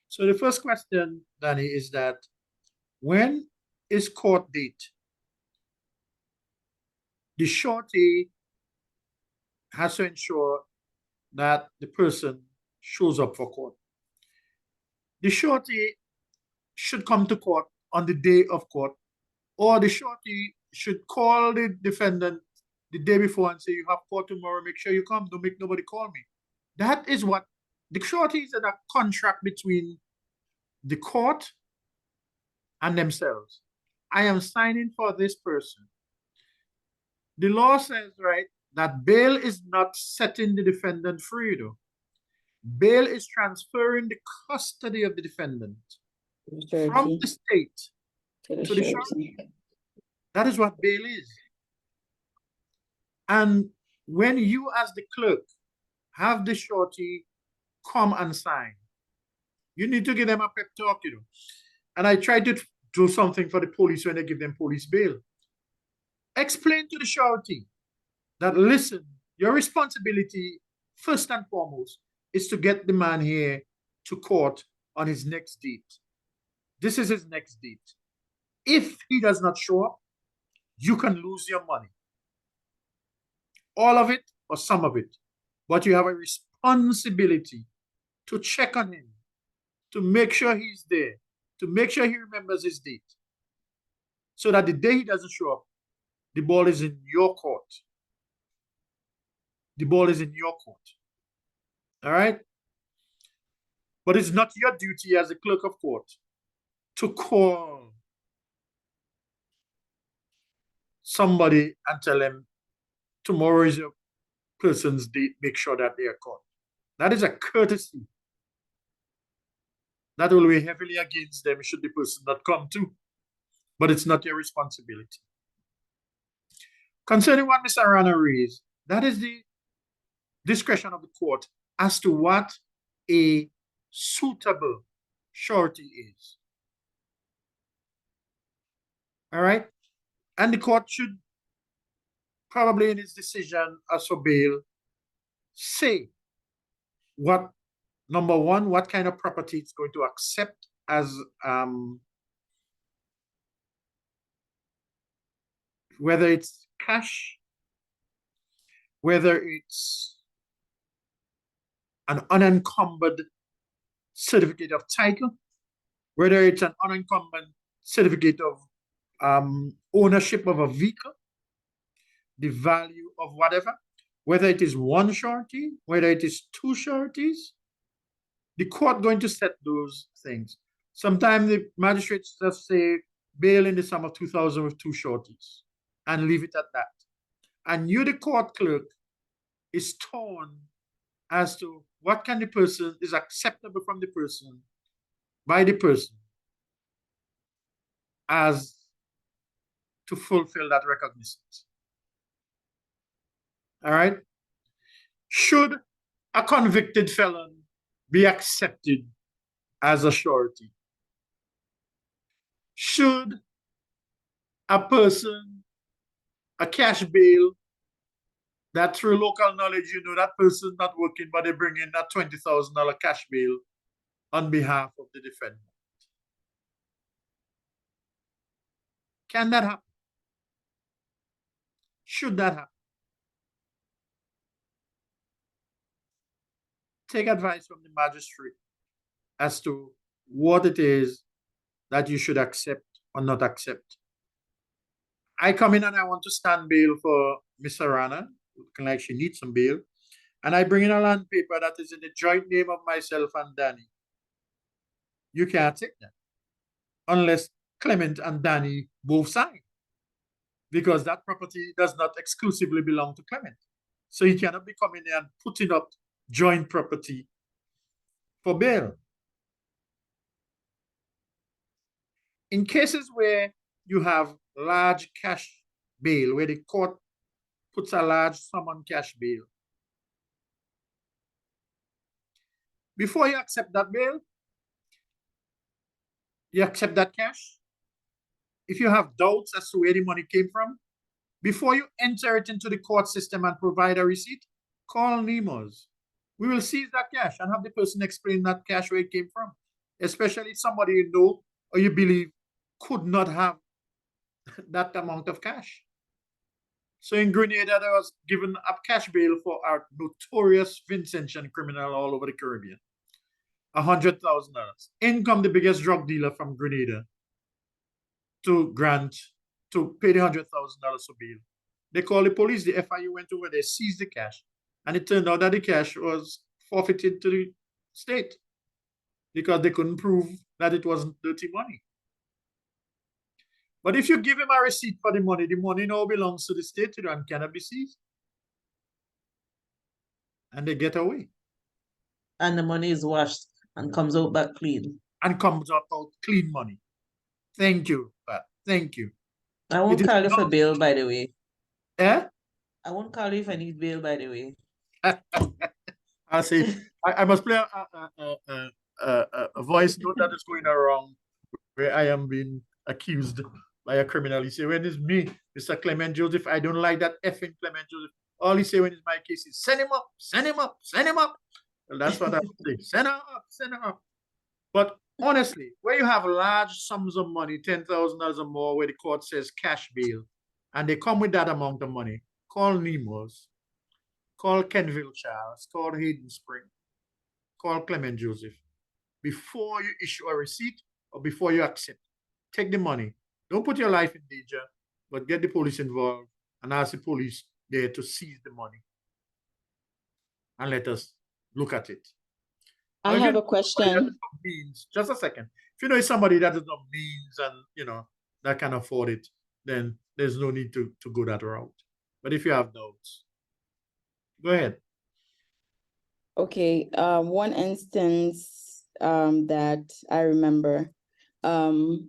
So the first question, Danny, is that when is court date? The surety has to ensure that the person shows up for court. The surety should come to court on the day of court, or the surety should call the defendant the day before and say, you have court tomorrow, make sure you come, don't make nobody call me. That is what the surety is, a contract between the court and themselves. I am signing for this person. The law says, right, that bail is not setting the defendant free, though. Bail is transferring the custody of the defendant from the state to the surety. That is what bail is. And when you, as the clerk, have the surety come and sign, you need to give them a pep talk, you know. And I try to do something for the police when they give them police bail. Explain to the surety that, listen, your responsibility, first and foremost, is to get the man here to court on his next date. This is his next date. If he does not show up, you can lose your money. All of it or some of it. But you have a responsibility to check on him, to make sure he's there, to make sure he remembers his date. So that the day he doesn't show up, the ball is in your court. The ball is in your court. All right? But it's not your duty as a clerk of court to call somebody and tell them, tomorrow is your person's date, make sure that they are caught. That is a courtesy. That will weigh heavily against them should the person not come too. But it's not your responsibility. Concerning what Mr. Arana raised, that is the discretion of the court as to what a suitable surety is. All right? And the court should probably in its decision as for bail say what, number one, what kind of property it's going to accept as whether it's cash, whether it's an unencumbered certificate of title, whether it's an unencumbered certificate of ownership of a vehicle, the value of whatever, whether it is one surety, whether it is two sureties, the court going to set those things. Sometimes the magistrates just say bail in the sum of 2,000 with two sureties and leave it at that. And you, the court clerk, is torn as to what can the person is acceptable from the person by the person as to fulfill that recognizance. All right? Should a convicted felon be accepted as a surety? Should a person, a cash bail, that through local knowledge, you know, that person not working, but they bring in that $20,000 cash bail on behalf of the defendant. Can that happen? Should that happen? Take advice from the magistrate as to what it is that you should accept or not accept. I come in and I want to stand bail for Miss Arana, looking like she needs some bail, and I bring in a land paper that is in the joint name of myself and Danny. You can't take that unless Clement and Danny both sign, because that property does not exclusively belong to Clement. So he cannot be coming there and putting up joint property for bail. In cases where you have large cash bail, where the court puts a large sum on cash bail, before you accept that bail, You accept that cash? If you have doubts as to where the money came from, before you enter it into the court system and provide a receipt, call NEMOS. We will seize that cash and have the person explain that cash where it came from, especially somebody you know or you believe could not have that amount of cash. So in Grenada, there was given a cash bail for our notorious Vincentian criminal all over the Caribbean. $100,000. In come the biggest drug dealer from Grenada to pay the $100,000 for bail. They called the police, the FIU went over, they seized the cash. And it turned out that the cash was forfeited to the state because they couldn't prove that it wasn't dirty money. But if you give him a receipt for the money now belongs to the state and cannot be seized. And they get away. And the money is washed and comes out back clean. And comes out clean money. Thank you, Pat. Thank you. I won't It is call you for not- bail, by the way. Eh? I won't call you if I need bail, by the way. I say I must play a voice note that is going around where I am being accused by a criminal. He say, when it's me, Mr. Clement Joseph, I don't like that effing Clement Joseph. All he say when it's my case is send him up, send him up, send him up. Well, that's what I say. Send her up, send her up. But honestly, where you have large sums of money, $10,000 or more, where the court says cash bail, and they come with that amount of money, call NEMOS, call Kenville Charles, call Hayden Spring, call Clement Joseph. Before you issue a receipt or before you accept, take the money. Don't put your life in danger, but get the police involved and ask the police there to seize the money. And let us look at it. I Now, if you have know a somebody that question. has no means, just a second. If you know somebody that has no means and that can afford it, then there's no need to go that route. But if you have doubts, go ahead. Okay, one instance that I remember, Mr.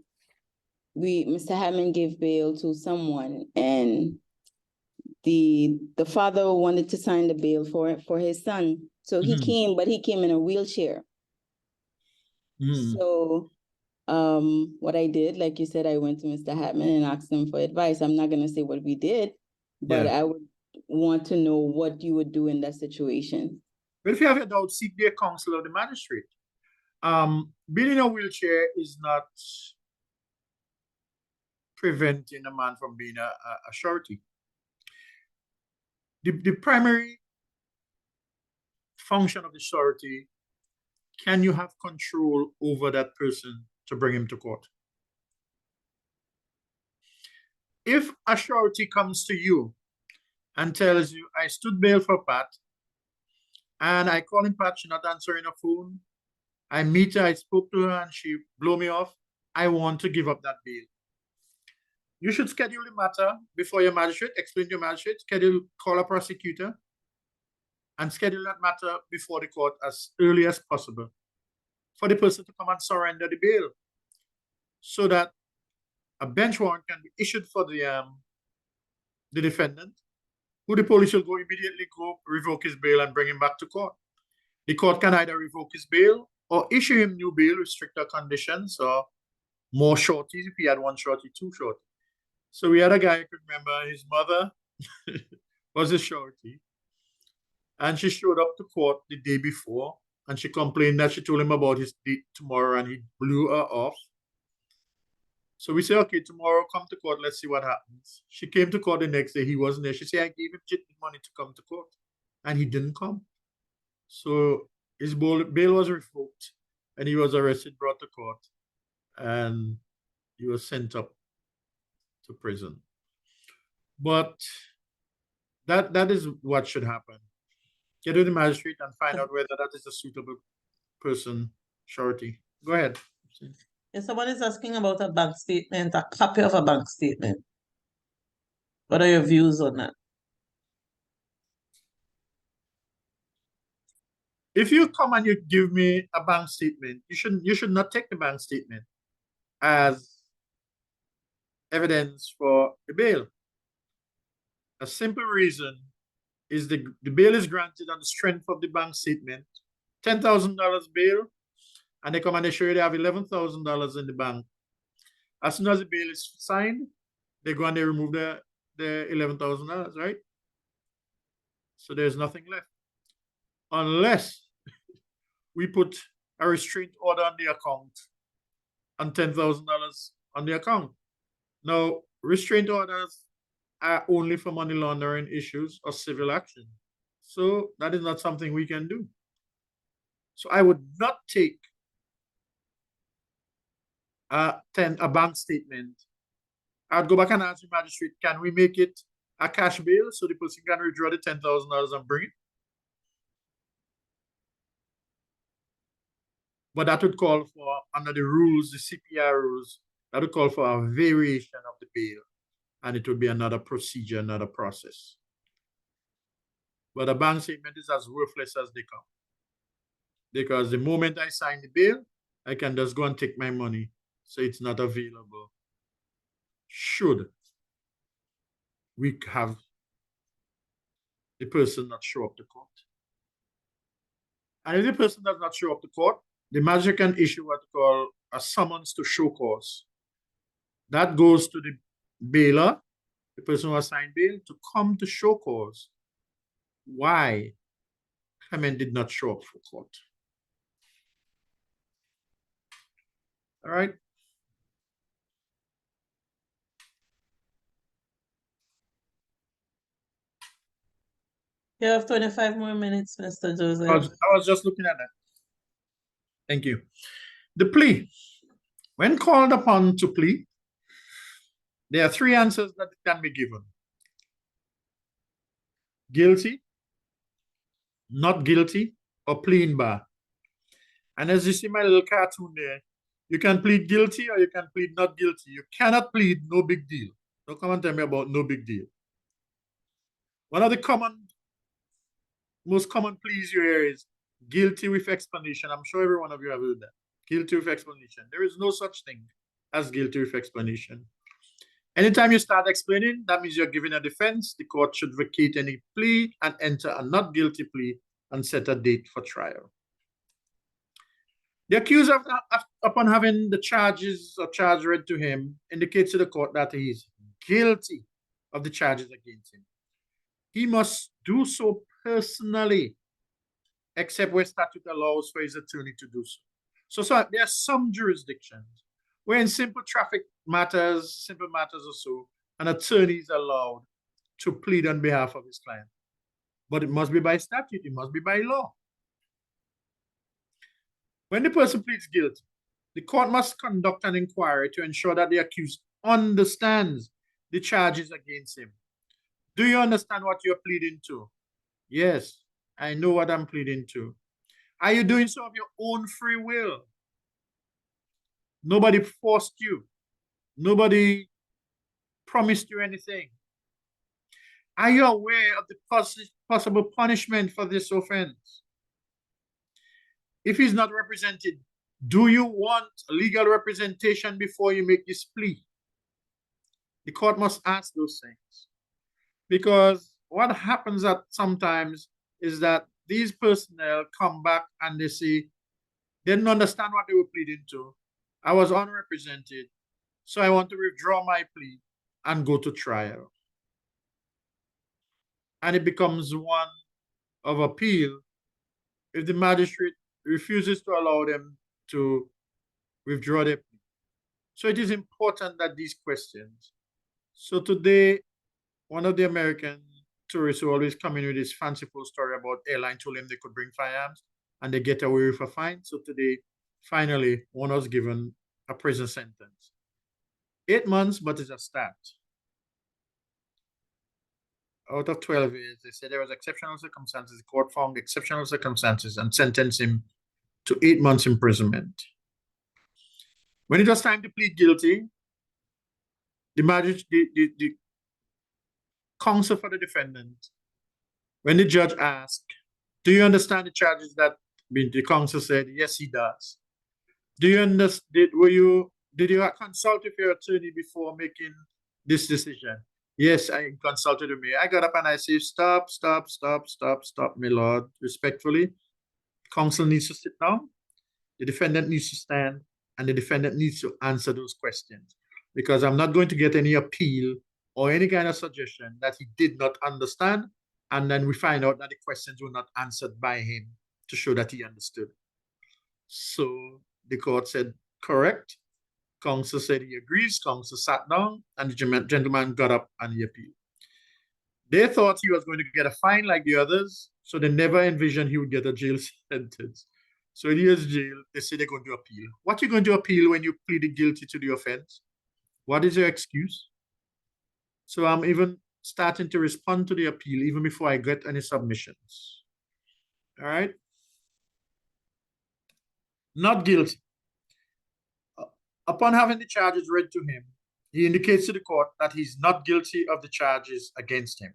Hammond gave bail to someone, and the father wanted to sign the bail for his son. So he Mhm. came, but he came in a wheelchair. So what I did, like you said, I went to Mr. Hatman and asked him for advice. I'm not gonna say what we did, but Yeah. I would want to know what you would do in that situation. But if you have a doubt, seek the counsel of the magistrate. Being in a wheelchair is not preventing a man from being a surety. The primary function of the surety, can you have control over that person to bring him to court? If a surety comes to you and tells you, I stood bail for Pat, and I call in Pat, she's not answering her phone, I meet her, I spoke to her, and she blew me off, I want to give up that bail. You should schedule the matter before your magistrate, explain to your magistrate, call a prosecutor, and schedule that matter before the court as early as possible for the person to come and surrender the bail so that a bench warrant can be issued for the defendant, who the police will go immediately revoke his bail and bring him back to court. The court can either revoke his bail or issue him new bail with stricter conditions or more shorties if he had one shorty, two shorty. So we had a guy, I could remember, his mother was a shorty, and she showed up to court the day before, and she complained that she told him about his date tomorrow, and he blew her off. So we say, okay, tomorrow come to court, let's see what happens. She came to court the next day, he wasn't there. She said, I gave him money to come to court, and he didn't come. So his bail was revoked, and he was arrested, brought to court, and he was sent up to prison. But that is what should happen. Get to the magistrate and find out whether that is a suitable person, surety. Go ahead. If someone is asking about a bank statement, a copy of a bank statement, what are your views on that? If you come and you give me a bank statement, you should not take the bank statement as evidence for the bail. A simple reason is the bail is granted on the strength of the bank statement, $10,000 bail, and they come and they show you they have $11,000 in the bank. As soon as the bail is signed, they go and they remove the $11,000, right? So there's nothing left. Unless we put a restraint order on the account and $10,000 on the account. Now, restraint orders are only for money laundering issues or civil action. So that is not something we can do. So I would not take a bank statement. I'd go back and ask the magistrate, can we make it a cash bail so the person can withdraw the $10,000 and bring it? But that would call for, under the rules, the CPR rules, that would call for a variation of the bail. And it would be another procedure, another process. But a bank statement is as worthless as they come. Because the moment I sign the bail, I can just go and take my money. So it's not available. Should we have the person not show up to court? And if the person does not show up to court, the magistrate can issue what we call a summons to show cause. That goes to the bailer, the person who assigned bail, to come to show cause why Clement did not show up for court. All right. You have 25 more minutes, Mr. Joseph. I was just looking at that. Thank you. The plea. When called upon to plead, there are three answers that can be given. Guilty, not guilty, or pleading bar. And as you see my little cartoon there, you can plead guilty or you can plead not guilty. You cannot plead no big deal. Don't come and tell me about no big deal. One of the most common pleas you hear is guilty with explanation. I'm sure every one of you have heard that. Guilty with explanation. There is no such thing as guilty with explanation. Anytime you start explaining, that means you're giving a defense. The court should vacate any plea and enter a not guilty plea and set a date for trial. The accused, upon having the charges or charge read to him, indicates to the court that he is guilty of the charges against him. He must do so personally, except where statute allows for his attorney to do so. So there are some jurisdictions where in simple traffic matters, simple matters or so, an attorney is allowed to plead on behalf of his client. But it must be by statute, it must be by law. When the person pleads guilty, the court must conduct an inquiry to ensure that the accused understands the charges against him. Do you understand what you're pleading to? Yes, I know what I'm pleading to. Are you doing so of your own free will? Nobody forced you. Nobody promised you anything. Are you aware of the possible punishment for this offense? If he's not represented, do you want legal representation before you make this plea? The court must ask those things. Because what happens sometimes is that these personnel come back and they say, they didn't understand what they were pleading to. I was unrepresented, so I want to withdraw my plea and go to trial. And it becomes one of appeal if the magistrate refuses to allow them to withdraw their plea. So it is important that these questions. So today, one of the American tourists who always come in with this fanciful story about airline told them they could bring firearms and they get away with a fine. So today, finally, one was given a prison sentence. 8 months, but it's a start. Out of 12 years, they said there was exceptional circumstances. The court found exceptional circumstances and sentenced him to 8 months imprisonment. When it was time to plead guilty, the magistrate, the counsel for the defendant, when the judge asked, do you understand the charges that the counsel said, yes, he does. Do you understand, did you consult with your attorney before making this decision? Yes, I consulted with me. I got up and I said, stop, my lord, respectfully. Counsel needs to sit down. the defendant needs to stand and the defendant needs to answer those questions, because I'm not going to get any appeal or any kind of suggestion that he did not understand, and then we find out that the questions were not answered by him to show that he understood. So the court said, correct. Counsel said he agrees. Counsel sat down, and the gentleman got up and he appealed. They thought he was going to get a fine like the others, so they never envisioned he would get a jail sentence. So 8 years jail, they say they're going to appeal. What are you going to appeal when you pleaded guilty to the offense? What is your excuse? So I'm even starting to respond to the appeal even before I get any submissions. All right? Not guilty. Upon having the charges read to him, he indicates to the court that he's not guilty of the charges against him.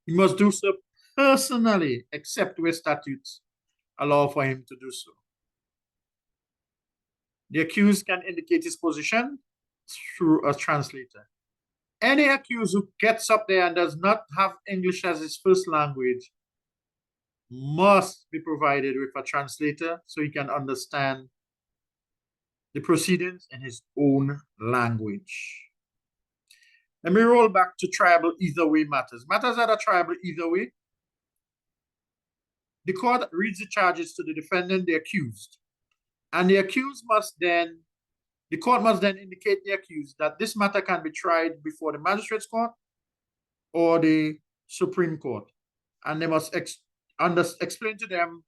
He must do so personally, except where statutes allow for him to do so. The accused can indicate his position through a translator. Any accused who gets up there and does not have English as his first language must be provided with a translator so he can understand the proceedings in his own language. Let me roll back to tribal either way matters. Matters that are tribal either way. The court reads the charges to the defendant, the accused, and the accused must then, the court must then indicate the accused that this matter can be tried before the magistrate's court or the Supreme Court, and they must explain to them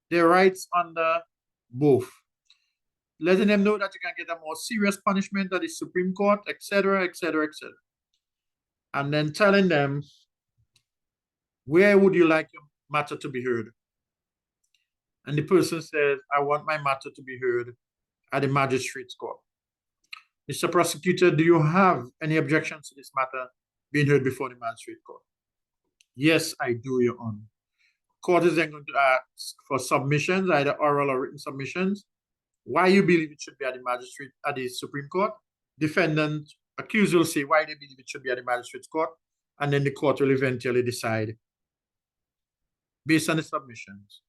their rights under both, letting them know that you can get a more serious punishment at the Supreme Court, etc., etc., etc. And then telling them, where would you like your matter to be heard? And the person says, I want my matter to be heard at the magistrate's court. Mr. Prosecutor, do you have any objections to this matter being heard before the magistrate court? Yes, I do, Your Honor. Court is then going to ask for submissions, either oral or written submissions. Why you believe it should be at the magistrate, at the Supreme Court? Defendant, accused will say why they believe it should be at the magistrate's court, and then the court will eventually decide, based on the submissions,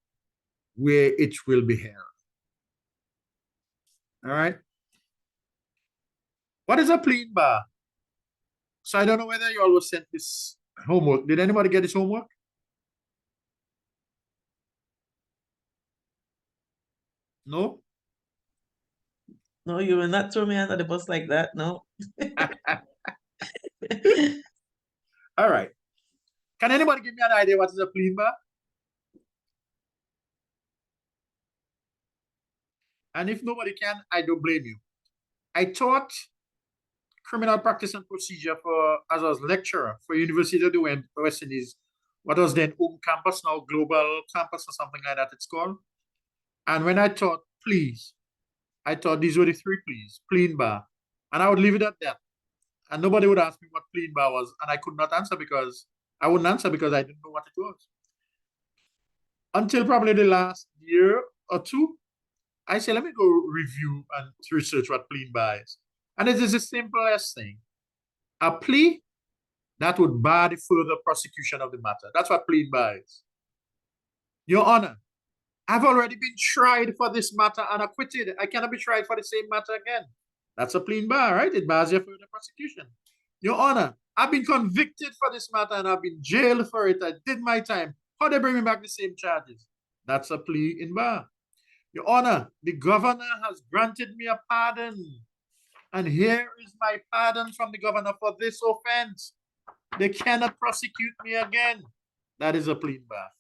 where it will be held. All right. What is a plea in bar? So I don't know whether you all was sent this homework. Did anybody get this homework? No? No, you will not throw me under the bus like that, no. All right. Can anybody give me an idea what is a plea in bar? And if nobody can, I don't blame you. I taught criminal practice and procedure as I was lecturer for University of the West Indies, what was then home campus, now global campus or something like that it's called. And when I taught pleas, I thought these were the 3 pleas, plea in bar. And I would leave it at that. And nobody would ask me what plea in bar was. And I could not answer because I wouldn't answer because I didn't know what it was. Until probably the last year or 2, I said, let me go review and research what plea in bar is. And it is the simplest thing. A plea that would bar the further prosecution of the matter. That's what plea in bar is. Your Honor, I've already been tried for this matter and acquitted. I cannot be tried for the same matter again. That's a plea in bar, right? It bars your further prosecution. Your Honor, I've been convicted for this matter and I've been jailed for it. I did my time. How they bring me back the same charges? That's a plea in bar. Your Honor, the governor has granted me a pardon. And here is my pardon from the governor for this offense. They cannot prosecute me again. That is a plea in bar.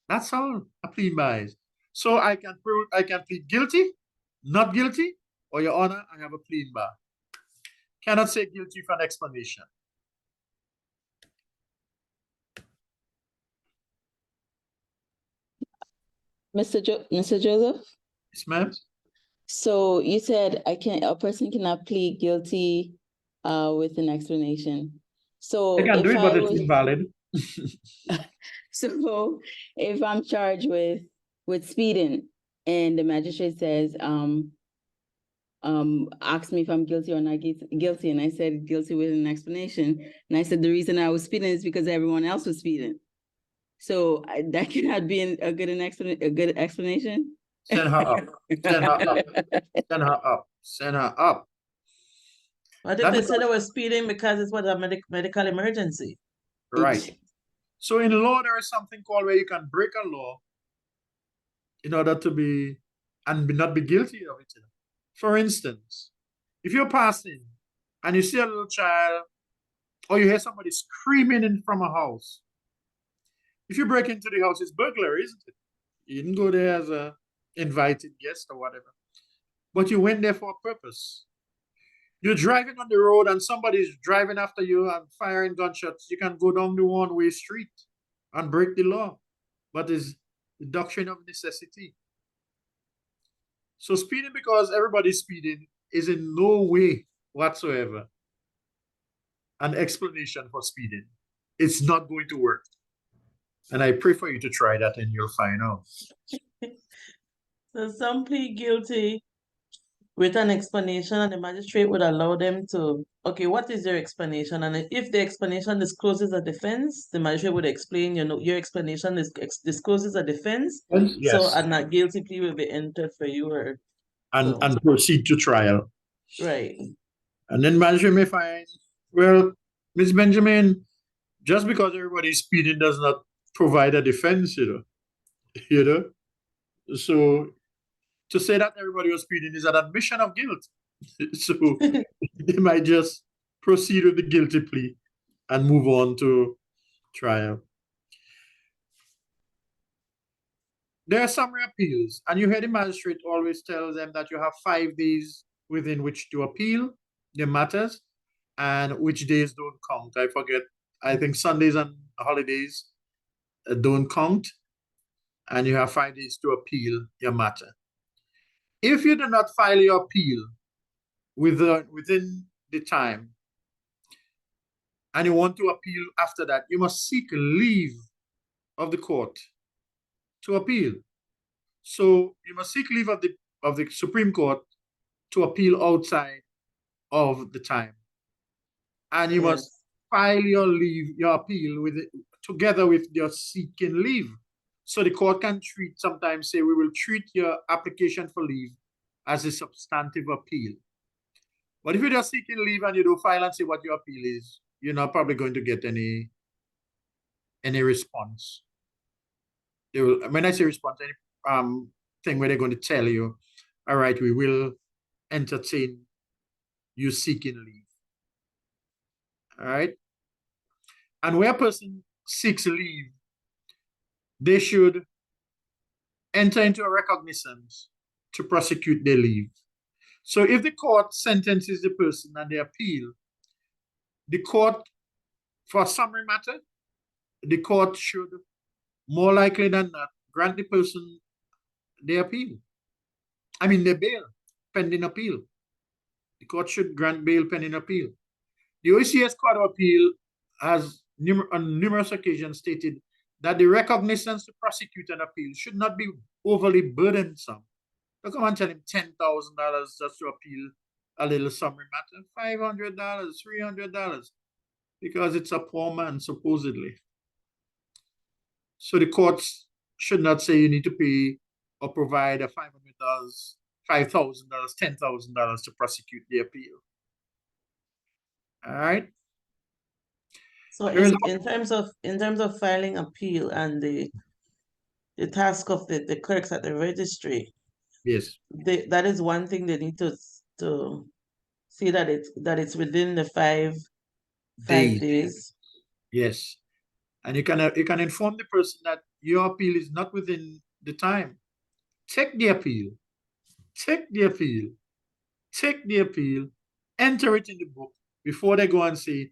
That's all a plea in bar is. So I can plead guilty, not guilty, or Your Honor, I have a plea in bar. Cannot say guilty for an explanation. Mr. Joseph? Yes, ma'am. So you said a person cannot plead guilty with an explanation. So I can do if it, but I it's was- invalid. So if I'm charged with speeding and the magistrate says, ask me if I'm guilty or not guilty, and I said guilty with an explanation, and I said the reason I was speeding is because everyone else was speeding. So that cannot be a good explanation? Send her up. Send her up. Send her up. Send her up. What if That they is said they were speeding because it was a medical emergency? right. So in law, there is something called where you can break a law in order to be and not be guilty of it. For instance, if you're passing and you see a little child or you hear somebody screaming in from a house, if you break into the house, it's burglary, isn't it? You didn't go there as a invited guest or whatever, but you went there for a purpose. You're driving on the road and somebody's driving after you and firing gunshots. You can go down the one-way street and break the law, but it's the doctrine of necessity. So speeding because everybody's speeding is in no way whatsoever an explanation for speeding. It's not going to work. And I pray for you to try that and you'll find out. So some plead guilty with an explanation, and the magistrate would allow them to, okay, what is your explanation? And if the explanation discloses a defense, the magistrate would explain, your explanation discloses a defense. Yes. So a not guilty plea will be entered for you, or And proceed to trial. right. And then magistrate may find, well, Ms. Benjamin, just because everybody's speeding does not provide a defense, you know. So to say that everybody was speeding is an admission of guilt. So they might just proceed with the guilty plea and move on to trial. There are summary appeals, and you hear the magistrate always tell them that you have 5 days within which to appeal the matters, and which days don't count. I forget. I think Sundays and holidays don't count, and you have 5 days to appeal your matter. If you do not file your appeal within the time, and you want to appeal after that, you must seek leave of the court to appeal. So you must seek leave of the Supreme Court to appeal outside of the time. And you must file your appeal together with your seeking leave. So the court can sometimes say, we will treat your application for leave as a substantive appeal. But if you're just seeking leave and you don't file and say what your appeal is, you're not probably going to get any response. They will, when I say response, any thing where they're going to tell you, all right, we will entertain you seeking leave. All right. And where a person seeks leave, they should enter into a recognizance to prosecute their leave. So if the court sentences the person and they appeal, the court, for a summary matter, the court should more likely than not grant the person their appeal. I mean, their bail pending appeal. The court should grant bail pending appeal. The OECS Court of Appeal has on numerous occasions stated that the recognizance to prosecute an appeal should not be overly burdensome. Don't come and tell him $10,000 just to appeal a little summary matter, $500, $300, because it's a poor man, supposedly. So the courts should not say you need to pay or provide a $500, $5,000, $10,000 to prosecute the appeal. All right. So in terms of filing appeal and the task of the clerks at the registry, yes, that is one thing they need to see that it's within the 5 days. Yes, and you can inform the person that your appeal is not within the time. Take the appeal. Take the appeal. Take the appeal. Enter it in the book before they go and say,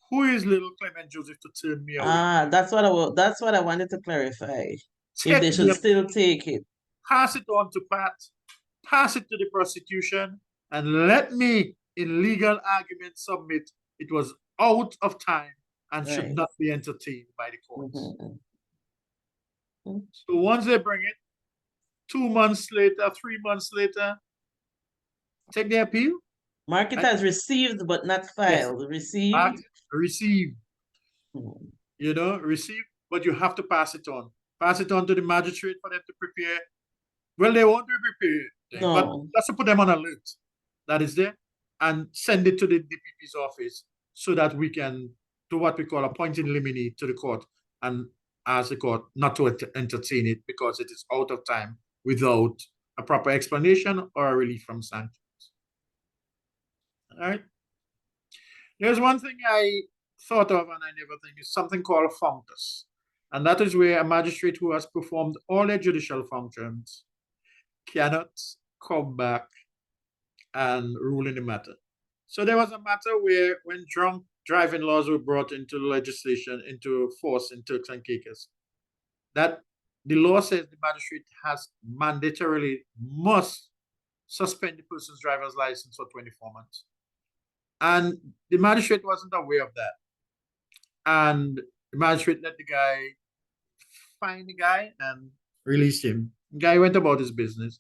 who is little Clement Joseph to turn me away? That's what I wanted to clarify. If they should still take it. Pass it on to Pat, pass it to the prosecution, and let me, in legal argument, submit it was out of time and should not be entertained by the courts. So once they bring it, 2 months later, 3 months later, take the appeal. Mark it as received but not filed. Yes. Received. Received. You know, received, but you have to pass it on. Pass it on to the magistrate for them to prepare Well, they won't do repair, but No. just to put them on alert that is there and send it to the DPP's office so that we can do what we call a point in limine to the court and ask the court not to entertain it because it is out of time without a proper explanation or a relief from sanctions. All right. There's one thing I thought of and I never think is something called functus. And that is where a magistrate who has performed all their judicial functions cannot come back and rule in the matter. So there was a matter where when drunk driving laws were brought into legislation, into force in Turks and Caicos, that the law says the magistrate has mandatorily must suspend the person's driver's license for 24 months. And the magistrate wasn't aware of that. And the magistrate let the guy find the guy and release him. The guy went about his business.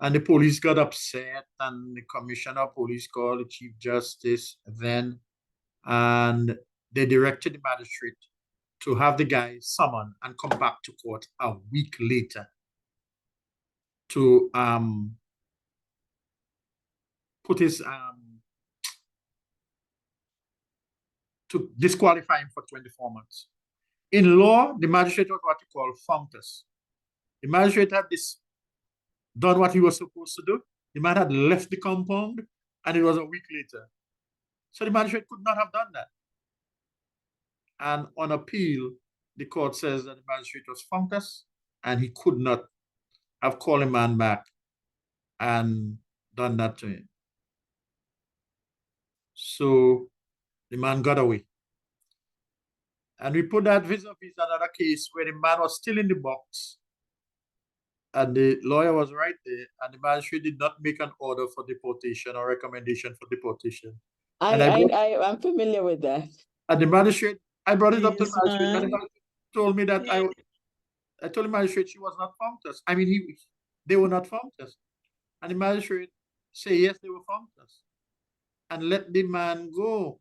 And the police got upset, and the commissioner of police called the chief justice then, and they directed the magistrate to have the guy summoned and come back to court a week later to put his to disqualify him for 24 months. In law, the magistrate was what you call functus. The magistrate had done what he was supposed to do. The man had left the compound, and it was a week later. So the magistrate could not have done that. And on appeal, the court says that the magistrate was functus, and he could not have called a man back and done that to him. So the man got away. And we put that vis-a-vis another case where the man was still in the box, and the lawyer was right there, and the magistrate did not make an order for deportation or recommendation for deportation. I'm familiar with that. And the magistrate, I brought it up to the Yes, magistrate, and the ma'am. magistrate told me that I told the magistrate she was not functus. I mean, they were not functus. And the magistrate say yes, they were functus, and let the man go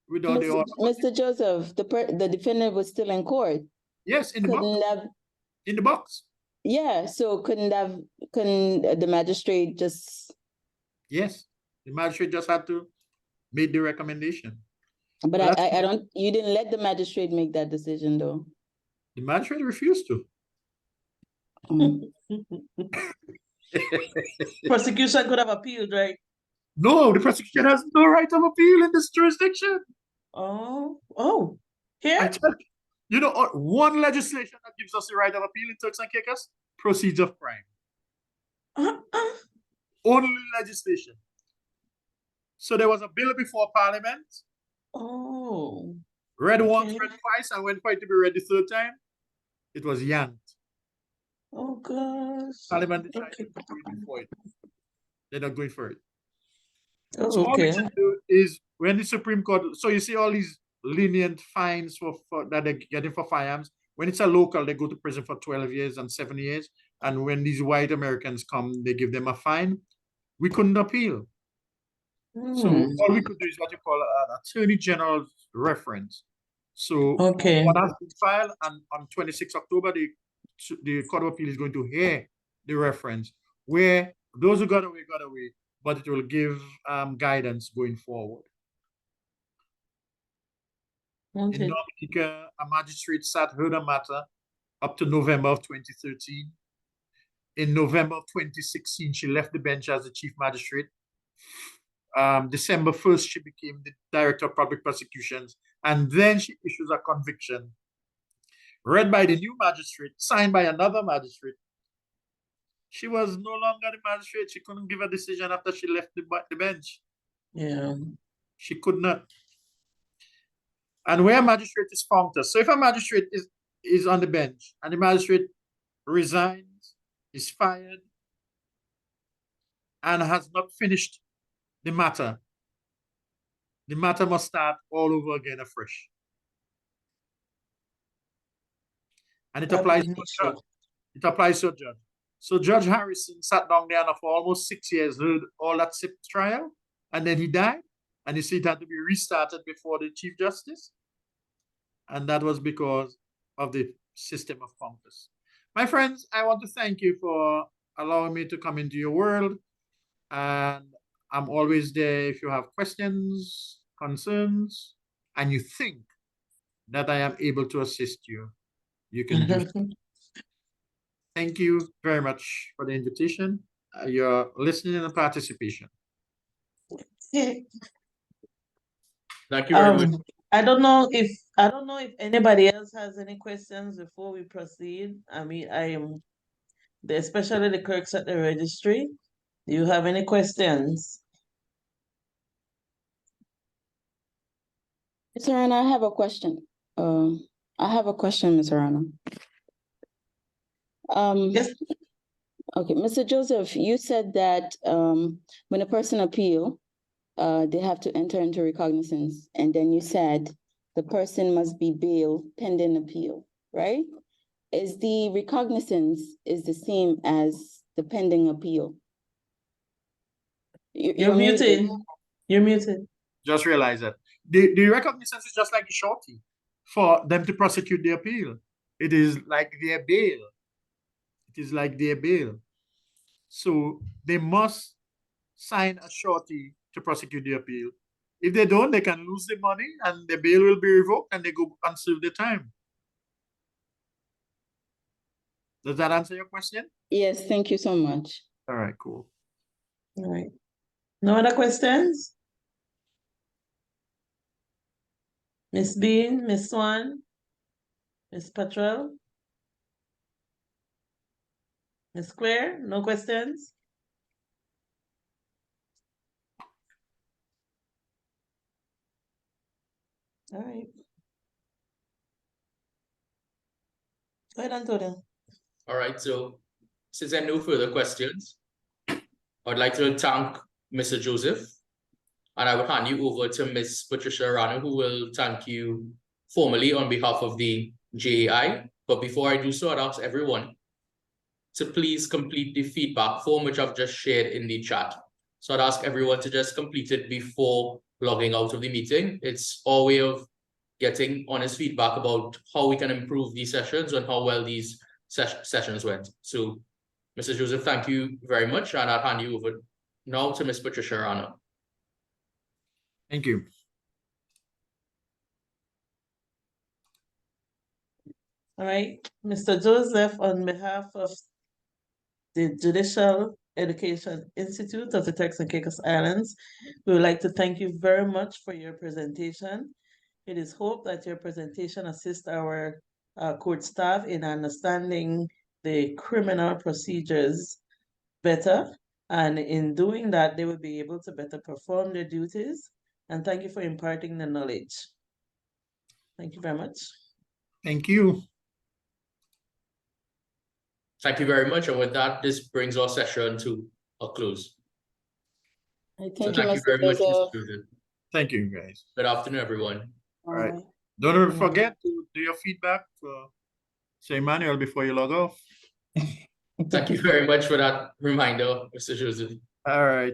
without the order. Mr. Joseph, the defendant was still in court. Yes, in the box. Couldn't have, In the box. yeah, so couldn't the magistrate just, Yes, the magistrate just had to make the recommendation. but Well, I don't, you didn't let the magistrate make that decision though. The magistrate refused to. Mm. Prosecution could have appealed, right? No, the prosecution has no right of appeal in this jurisdiction. Oh, I here? tell you, one legislation that gives us the right of appeal in Turks and Caicos, proceeds of crime. Only legislation. So there was a bill before Parliament, Oh, read once, Okay. read twice, and when for it to be read the third time, it was yanked. oh gosh. Parliament decided Okay. to do it before it. They're not going for it. Oh, So all we okay. should do is when the Supreme Court, so you see all these lenient fines for that they're getting for firearms. When it's a local, they go to prison for 12 years and 7 years. And when these white Americans come, they give them a fine. We couldn't appeal. So Hmm. all we could do is what you call an Attorney General's reference. So Okay. what has been filed, and on 26 October, the Court of Appeal is going to hear the reference where those who got away, but it will give guidance going forward. In Okay. Dominica, a magistrate heard a matter up to November of 2013. In November of 2016, she left the bench as the chief magistrate. December 1st, she became the director of public prosecutions, and then she issues a conviction read by the new magistrate, signed by another magistrate. She was no longer the magistrate. She couldn't give a decision after she left the bench. Yeah. She could not. And where a magistrate is functus. So if a magistrate is on the bench and the magistrate resigns, is fired, and has not finished the matter must start all over again afresh. And it applies to a judge. It applies to a judge. So Judge Harrison sat down there and for almost 6 years, heard all that SIP trial, and then he died. And you see, it had to be restarted before the Chief Justice. And that was because of the system of functus. My friends, I want to thank you for allowing me to come into your world. And I'm always there if you have questions, concerns, and you think that I am able to assist you. You can do so. Thank you very much for the invitation, your listening and participation. Thank you very much. I don't know if anybody else has any questions before we proceed. I mean, especially the clerks at the registry. Do you have any questions? Mr. Rana, I have a question. Mr. Rana. Yes. Okay, Mr. Joseph, you said that when a person appeal, they have to enter into recognizance, and then you said the person must be bail pending appeal, right? Is the recognizance is the same as the pending appeal? You're muted. You're muted. Just realize that the recognizance is just like a shorty for them to prosecute the appeal. It is like their bail. It is like their bail. So they must sign a shorty to prosecute the appeal. If they don't, they can lose the money and the bail will be revoked and they go and serve the time. Does that answer your question? Yes, thank you so much. All right, cool. All right. No other questions? Miss Bean, Miss Swan, Miss Patrol, Miss Claire, no questions? All right. Go ahead, Antonio. All right, so since there are no further questions, I'd like to thank Mr. Joseph, and I will hand you over to Ms. Patricia Arana, who will thank you formally on behalf of the JAI. But before I do so, I'd ask everyone to please complete the feedback form, which I've just shared in the chat. So I'd ask everyone to just complete it before logging out of the meeting. It's our way of getting honest feedback about how we can improve these sessions and how well these sessions went. So, Mr. Joseph, thank you very much, and I'll hand you over now to Ms. Patricia Arana. Thank you. All right, Mr. Joseph, on behalf of the Judicial Education Institute of the Turks and Caicos Islands, we would like to thank you very much for your presentation. It is hoped that your presentation assists our court staff in understanding the criminal procedures better, and in doing that, they will be able to better perform their duties. And thank you for imparting the knowledge. Thank you very much. Thank you. Thank you very much. And with that, this brings our session to a close. Thank So you, thank you Mr. very much, Joseph. Mr. Joseph. Thank you, guys. Good afternoon, everyone. All right. Don't forget to do your feedback for Sir Emmanuel before you log off. Thank you very much for that reminder, Mr. Joseph. All right.